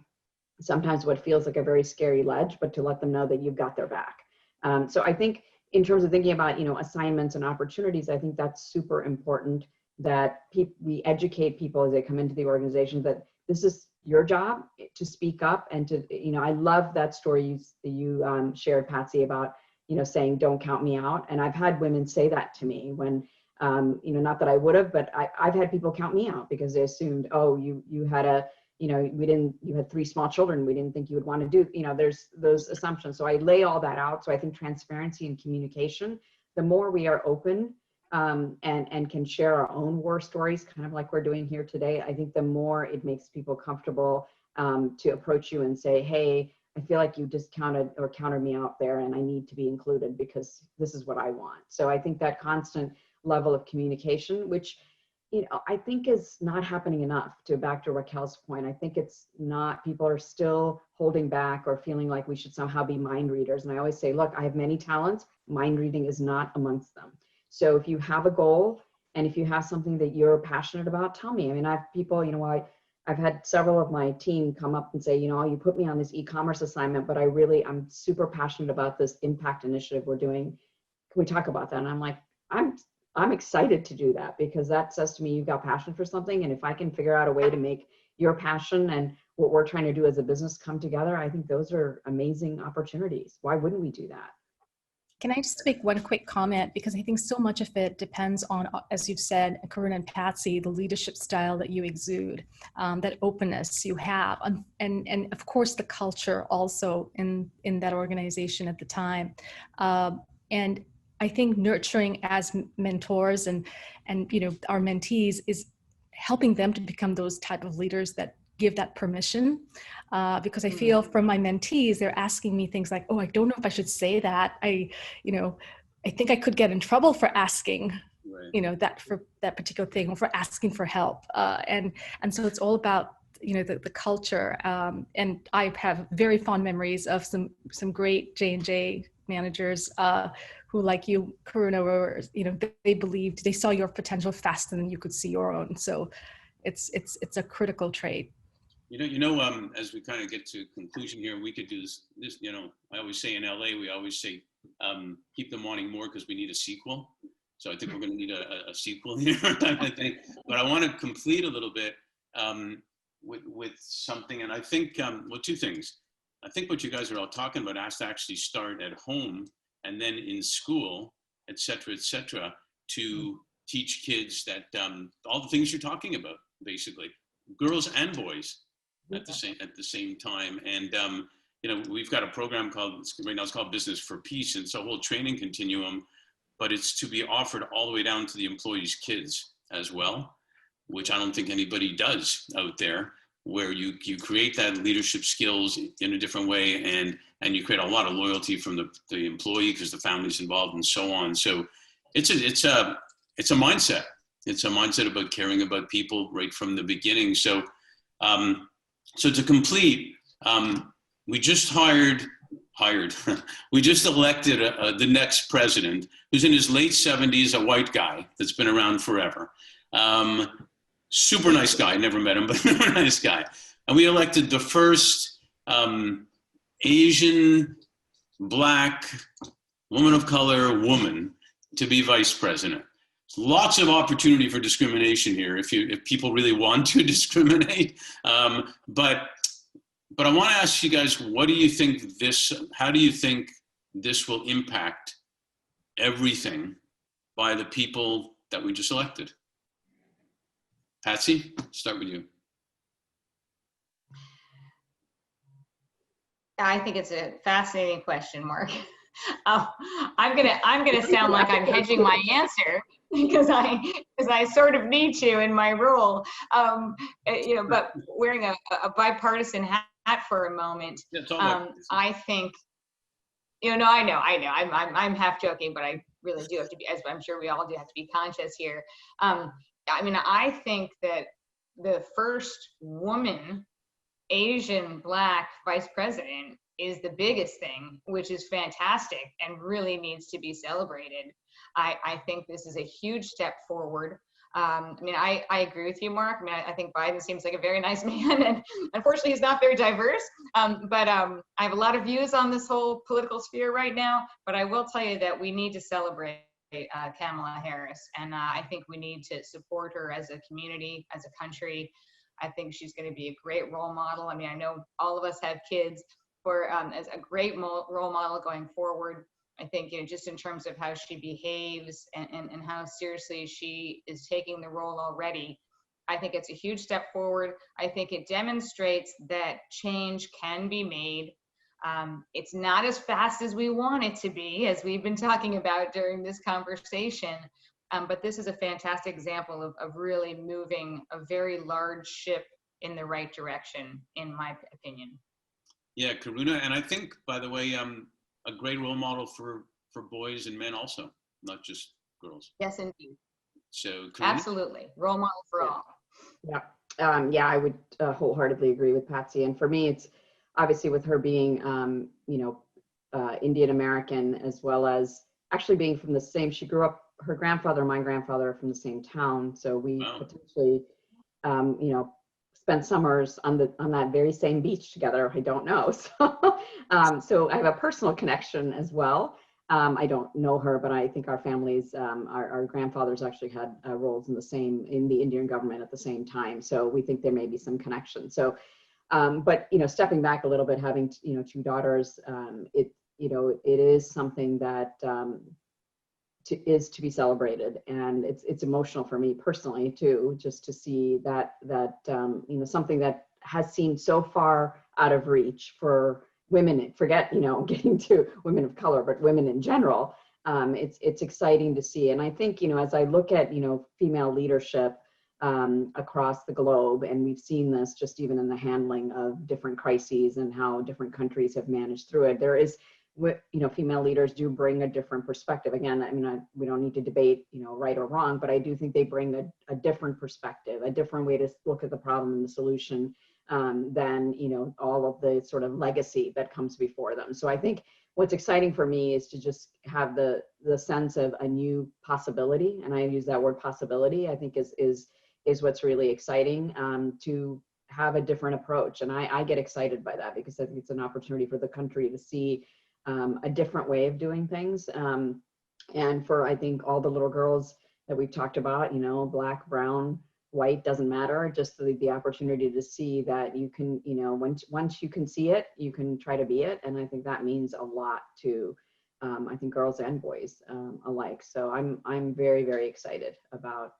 sometimes what feels like a very scary ledge, but to let them know that you've got their back. So I think in terms of thinking about, assignments and opportunities, I think that's super important that we educate people as they come into the organization that this is your job to speak up and to, I love that story you shared, Patsy, about, saying, don't count me out. And I've had women say that to me when, not that I would have, but I've had people count me out because they assumed, oh, you had you had 3 small children. We didn't think you would want to do, there's those assumptions. So I lay all that out. So I think transparency and communication, the more we are open and can share our own war stories, kind of like we're doing here today, I think the more it makes people comfortable to approach you and say, hey, I feel like you discounted or countered me out there and I need to be included because this is what I want. So I think that constant level of communication, which, I think is not happening enough. Back to Raquel's point, I think it's not, people are still holding back or feeling like we should somehow be mind readers. And I always say, look, I have many talents. Mind reading is not amongst them. So if you have a goal and if you have something that you're passionate about, tell me. I mean, I have people, I've had several of my team come up and say, you put me on this e-commerce assignment, but I'm super passionate about this impact initiative we're doing. Can we talk about that? And I'm like, I'm excited to do that because that says to me, you've got passion for something. And if I can figure out a way to make your passion and what we're trying to do as a business come together, I think those are amazing opportunities. Why wouldn't we do that? Can I just make one quick comment? Because I think so much of it depends on, as you've said, Karuna and Patsy, the leadership style that you exude, that openness you have, and of course the culture also in that organization at the time. And I think nurturing as mentors and our mentees is helping them to become those type of leaders that give that permission, because I feel from my mentees, they're asking me things like, oh, I don't know if I should say that. I think I could get in trouble for asking, right, that for that particular thing or for asking for help. And so it's all about, the culture. And I have very fond memories of some great J&J managers who, like you, Karuna, were, they saw your potential faster than you could see your own. So it's a critical trait. As we kind of get to conclusion here, we could do this, I always say in LA, we always say, keep them wanting more because we need a sequel. So I think we're going to need a sequel here, I think. But I want to complete a little bit with something. And I think, 2 things. I think what you guys are all talking about has to actually start at home and then in school, et cetera, to teach kids that all the things you're talking about, basically, girls and boys at the same time. And we've got a program right now it's called Business for Peace, and it's a whole training continuum but it's to be offered all the way down to the employees' kids as well, which I don't think anybody does out there, where you create that leadership skills in a different way, and you create a lot of loyalty from the employee because the family's involved and so on. So it's a mindset. It's a mindset about caring about people right from the beginning. So so to complete, we just we just elected the next president, who's in his late 70s, a white guy that's been around forever. Super nice guy, never met him, but super nice guy. And we elected the first Asian, Black, woman of color woman to be vice president. Lots of opportunity for discrimination here if people really want to discriminate. But I want to ask you guys, how do you think this will impact everything by the people that we just elected? Patsy, start with you. I think it's a fascinating question, Mark. I'm gonna sound like I'm hedging my answer because I sort of need to in my role. But wearing a bipartisan hat for a moment, I think, I know, I'm half joking, but I really do have to be, as I'm sure we all do, have to be conscious here. I think that the first woman, Asian, Black vice president is the biggest thing, which is fantastic and really needs to be celebrated. I think this is a huge step forward. I agree with you, Mark. I think Biden seems like a very nice man, and unfortunately he's not very diverse. But I have a lot of views on this whole political sphere right now, but I will tell you that we need to celebrate Kamala Harris, and I think we need to support her as a community, as a country. I think she's going to be a great role model. I know all of us have kids, as a great role model going forward. I think, just in terms of how she behaves and how seriously she is taking the role already, I think it's a huge step forward. I think it demonstrates that change can be made. It's not as fast as we want it to be, as we've been talking about during this conversation. But this is a fantastic example of really moving a very large ship in the right direction, in my opinion. Yeah, Karuna, and I think, by the way, a great role model for boys and men also, not just girls. Yes, indeed. So, Karuna? Absolutely, role model for all. Yeah, I would wholeheartedly agree with Patsy. And for me, it's obviously with her being, Indian American, as well as actually being from the same. She grew up. Her grandfather and my grandfather are from the same town, so we potentially, spent summers on that very same beach together. I don't know, so I have a personal connection as well. I don't know her, but I think our families, our grandfathers actually had roles in the Indian government at the same time. So we think there may be some connection. So, but stepping back a little bit, having two daughters, it is something that is to be celebrated, and it's emotional for me personally too, just to see that something that has seemed so far out of reach for women. Forget getting to women of color, but women in general. It's exciting to see, and I think as I look at female leadership across the globe, and we've seen this just even in the handling of different crises and how different countries have managed through it. There is female leaders do bring a different perspective. Again, we don't need to debate, right or wrong, but I do think they bring a different perspective, a different way to look at the problem and the solution than, all of the sort of legacy that comes before them. So I think what's exciting for me is to just have the sense of a new possibility. And I use that word possibility, I think is what's really exciting, to have a different approach. And I get excited by that because I think it's an opportunity for the country to see a different way of doing things. And for, I think, all the little girls that we've talked about, Black, brown, white, doesn't matter, just the opportunity to see that you can, once you can see it, you can try to be it. And I think that means a lot to, I think, girls and boys alike. So I'm very, very excited about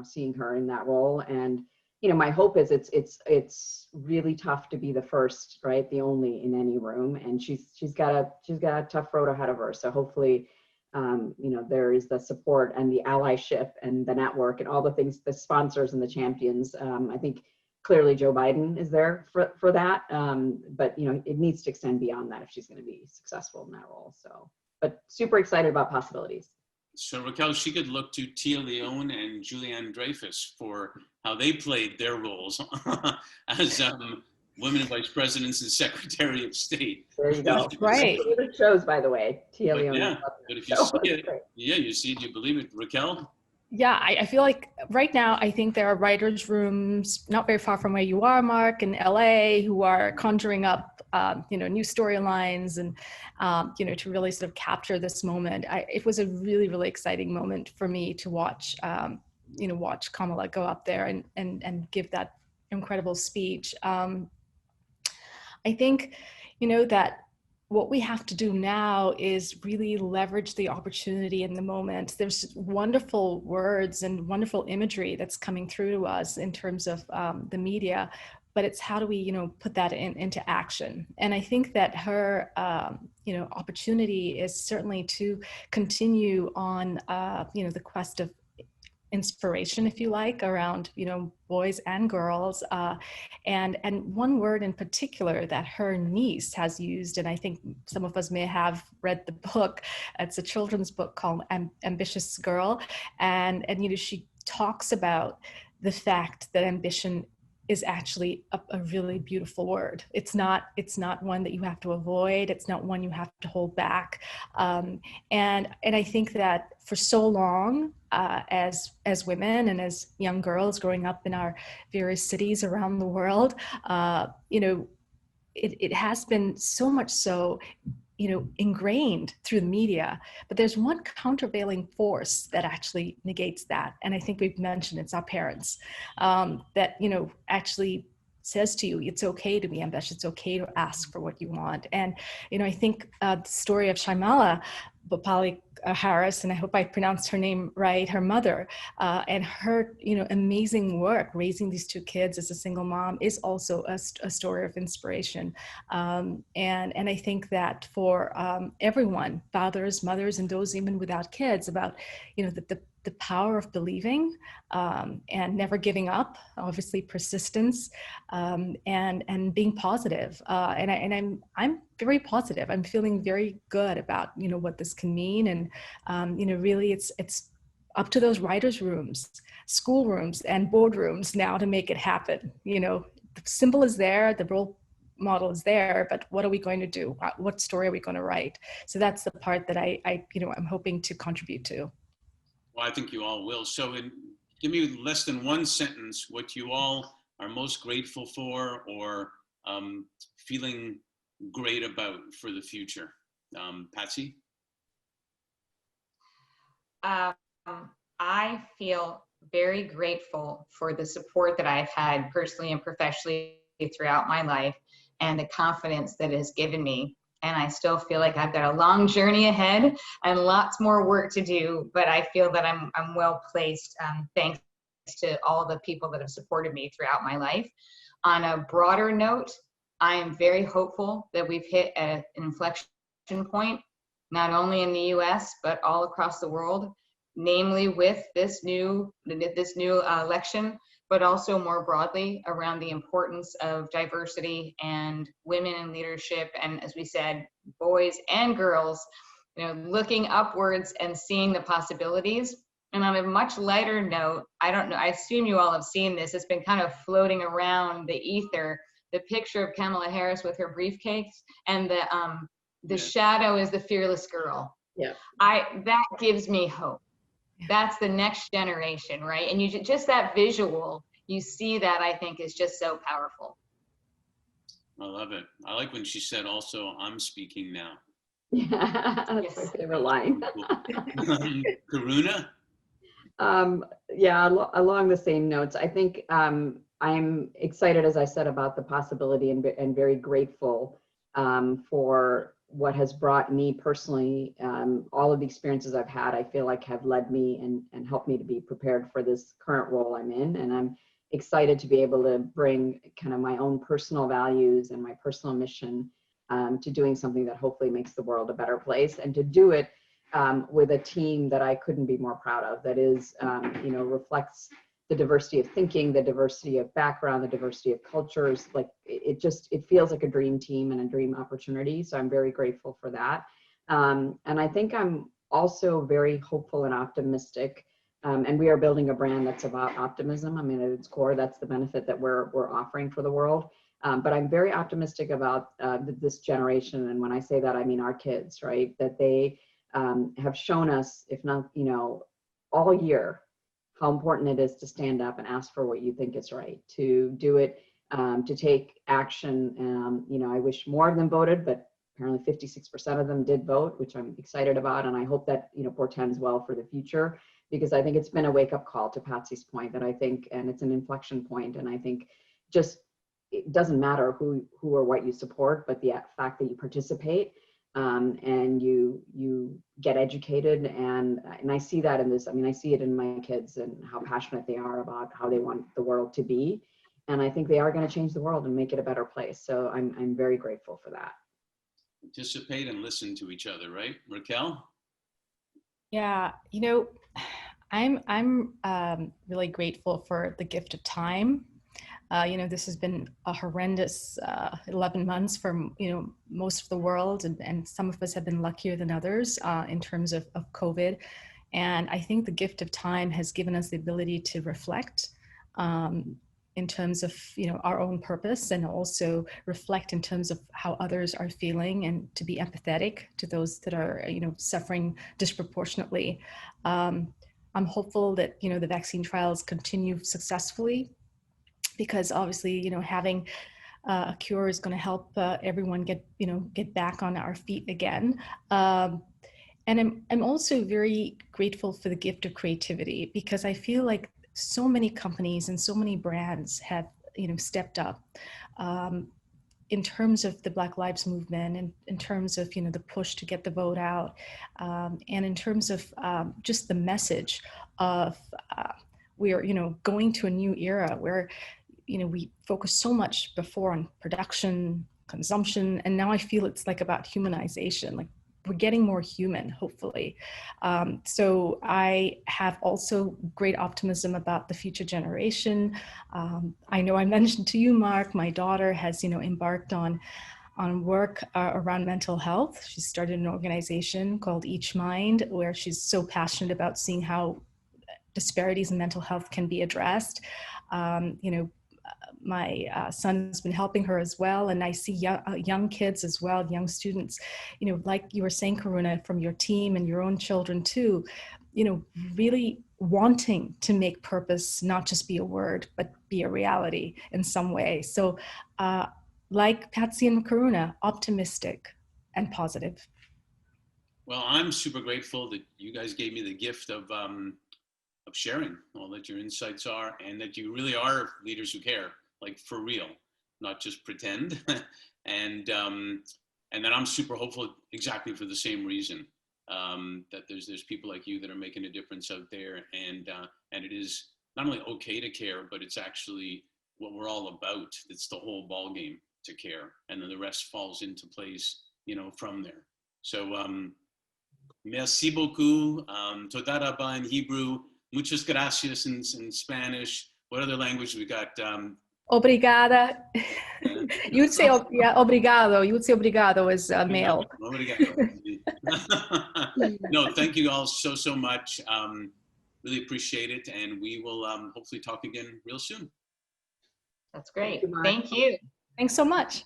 seeing her in that role. And my hope is it's really tough to be the first, right? The only in any room, and she's got a tough road ahead of her. So hopefully, there is the support and the allyship and the network and all the things, the sponsors and the champions. I think clearly Joe Biden is there for that, but it needs to extend beyond that if she's going to be successful in that role. So, but super excited about possibilities. So Raquel, she could look to Tia Leone and Julianne Dreyfus for how they played their roles as women vice presidents and secretary of state. There you go. Right. Favorite shows, by the way, Tia Leone. Yeah, but if you see it, you see it, you believe it. Raquel? Yeah, I feel like right now, I think there are writers' rooms not very far from where you are, Mark, in LA, who are conjuring up, new storylines and, to really sort of capture this moment. It was a really, really exciting moment for me to watch, watch Kamala go up there and give that incredible speech. I think, that what we have to do now is really leverage the opportunity in the moment. There's wonderful words and wonderful imagery that's coming through to us in terms of the media, but it's how do we, put that into action? And I think that her, opportunity is certainly to continue on, the quest of inspiration, if you like, around boys and girls, and one word in particular that her niece has used, and I think some of us may have read the book. It's a children's book called Ambitious Girl, and she talks about the fact that ambition is actually a really beautiful word. It's not one that you have to avoid. It's not one you have to hold back. And I think that for so long, as women and as young girls growing up in our various cities around the world, it has been so much so, ingrained through the media, but there's one countervailing force that actually negates that. And I think we've mentioned it's our parents, that, actually says to you, it's okay to be ambitious, it's okay to ask for what you want. And, I think the story of Shyamala Bhopali Harris, and I hope I pronounced her name right, her mother, and her, amazing work raising these two kids as a single mom is also a story of inspiration. And I think that for everyone, fathers, mothers, and those even without kids, about, the power of believing and never giving up, obviously persistence, and being positive. And I'm very positive. I'm feeling very good about, what this can mean. And, really it's up to those writers' rooms, school rooms, and boardrooms now to make it happen. The symbol is there, the role model is there, but what are we going to do? What story are we going to write? So that's the part that I'm hoping to contribute to. Well, I think you all will. So give me less than one sentence what you all are most grateful for or feeling great about for the future. Patsy? I feel very grateful for the support that I've had personally and professionally throughout my life and the confidence that it has given me. And I still feel like I've got a long journey ahead and lots more work to do, but I feel that I'm well placed, thanks to all the people that have supported me throughout my life. On a broader note, I am very hopeful that we've hit an inflection point, not only in the US, but all across the world, namely with this new election, but also more broadly around the importance of diversity and women in leadership. And as we said, boys and girls, looking upwards and seeing the possibilities. And on a much lighter note, I don't know, I assume you all have seen this. It's been kind of floating around the ether, the picture of Kamala Harris with her briefcase, and the shadow is the fearless girl. Yeah. That gives me hope. That's the next generation, right? And you just that visual, you see that, I think, is just so powerful. I love it. I like when she said also, I'm speaking now. Yeah, that's my favorite line. Karuna? Along the same notes, I think I'm excited, as I said, about the possibility and very grateful for what has brought me personally. All of the experiences I've had, I feel like have led me and helped me to be prepared for this current role I'm in. And I'm excited to be able to bring kind of my own personal values and my personal mission to doing something that hopefully makes the world a better place, and to do it with a team that I couldn't be more proud of, that is, reflects the diversity of thinking, the diversity of background, the diversity of cultures. Like it feels like a dream team and a dream opportunity. So I'm very grateful for that. And I think I'm also very hopeful and optimistic. And we are building a brand that's about optimism. I mean, at its core, that's the benefit that we're offering for the world. But I'm very optimistic about this generation. And when I say that, I mean our kids, right? That they have shown us, if not, all year, how important it is to stand up and ask for what you think is right, to do it, to take action. I wish more of them voted, but apparently 56% of them did vote, which I'm excited about. And I hope that, portends well for the future, because I think it's been a wake-up call, to Patsy's point, that I think, and it's an inflection point. And I think just, it doesn't matter who or what you support, but the fact that you participate and you get educated. And I see that in this, I see it in my kids and how passionate they are about how they want the world to be. And I think they are going to change the world and make it a better place. So I'm very grateful for that. Participate and listen to each other, right? Raquel? Yeah, I'm really grateful for the gift of time. This has been a horrendous 11 months for, most of the world, and some of us have been luckier than others in terms of COVID. And I think the gift of time has given us the ability to reflect in terms of, our own purpose, and also reflect in terms of how others are feeling, and to be empathetic to those that are, suffering disproportionately. I'm hopeful that, the vaccine trials continue successfully, because obviously, having a cure is going to help everyone get back on our feet again. And I'm also very grateful for the gift of creativity, because I feel like so many companies and so many brands have, stepped up in terms of the Black Lives Movement, and in terms of, the push to get the vote out, and in terms of just the message of we are, going to a new era where, we focused so much before on production, consumption, and now I feel it's like about humanization. Like we're getting more human, hopefully. So I have also great optimism about the future generation. I know I mentioned to you, Mark, my daughter has, embarked on work around mental health. She started an organization called Each Mind, where she's so passionate about seeing how disparities in mental health can be addressed. My son's been helping her as well, and I see young kids as well, young students, like you were saying, Karuna, from your team and your own children too, really wanting to make purpose not just be a word, but be a reality in some way. So like Patsy and Karuna, optimistic and positive. Well, I'm super grateful that you guys gave me the gift of sharing all that your insights are, and that you really are leaders who care, like for real, not just pretend. and then I'm super hopeful exactly for the same reason, that there's people like you that are making a difference out there, and it is not only okay to care, but it's actually what we're all about. It's the whole ball game to care, and then the rest falls into place, from there. So merci beaucoup, toda raba in Hebrew, muchas gracias in Spanish. What other language we got? Obrigada. You would say, yeah, obrigado. You would say obrigado as male. Obrigado. No, thank you all so much. Really appreciate it. And we will hopefully talk again real soon. That's great. Thank you. Thanks so much.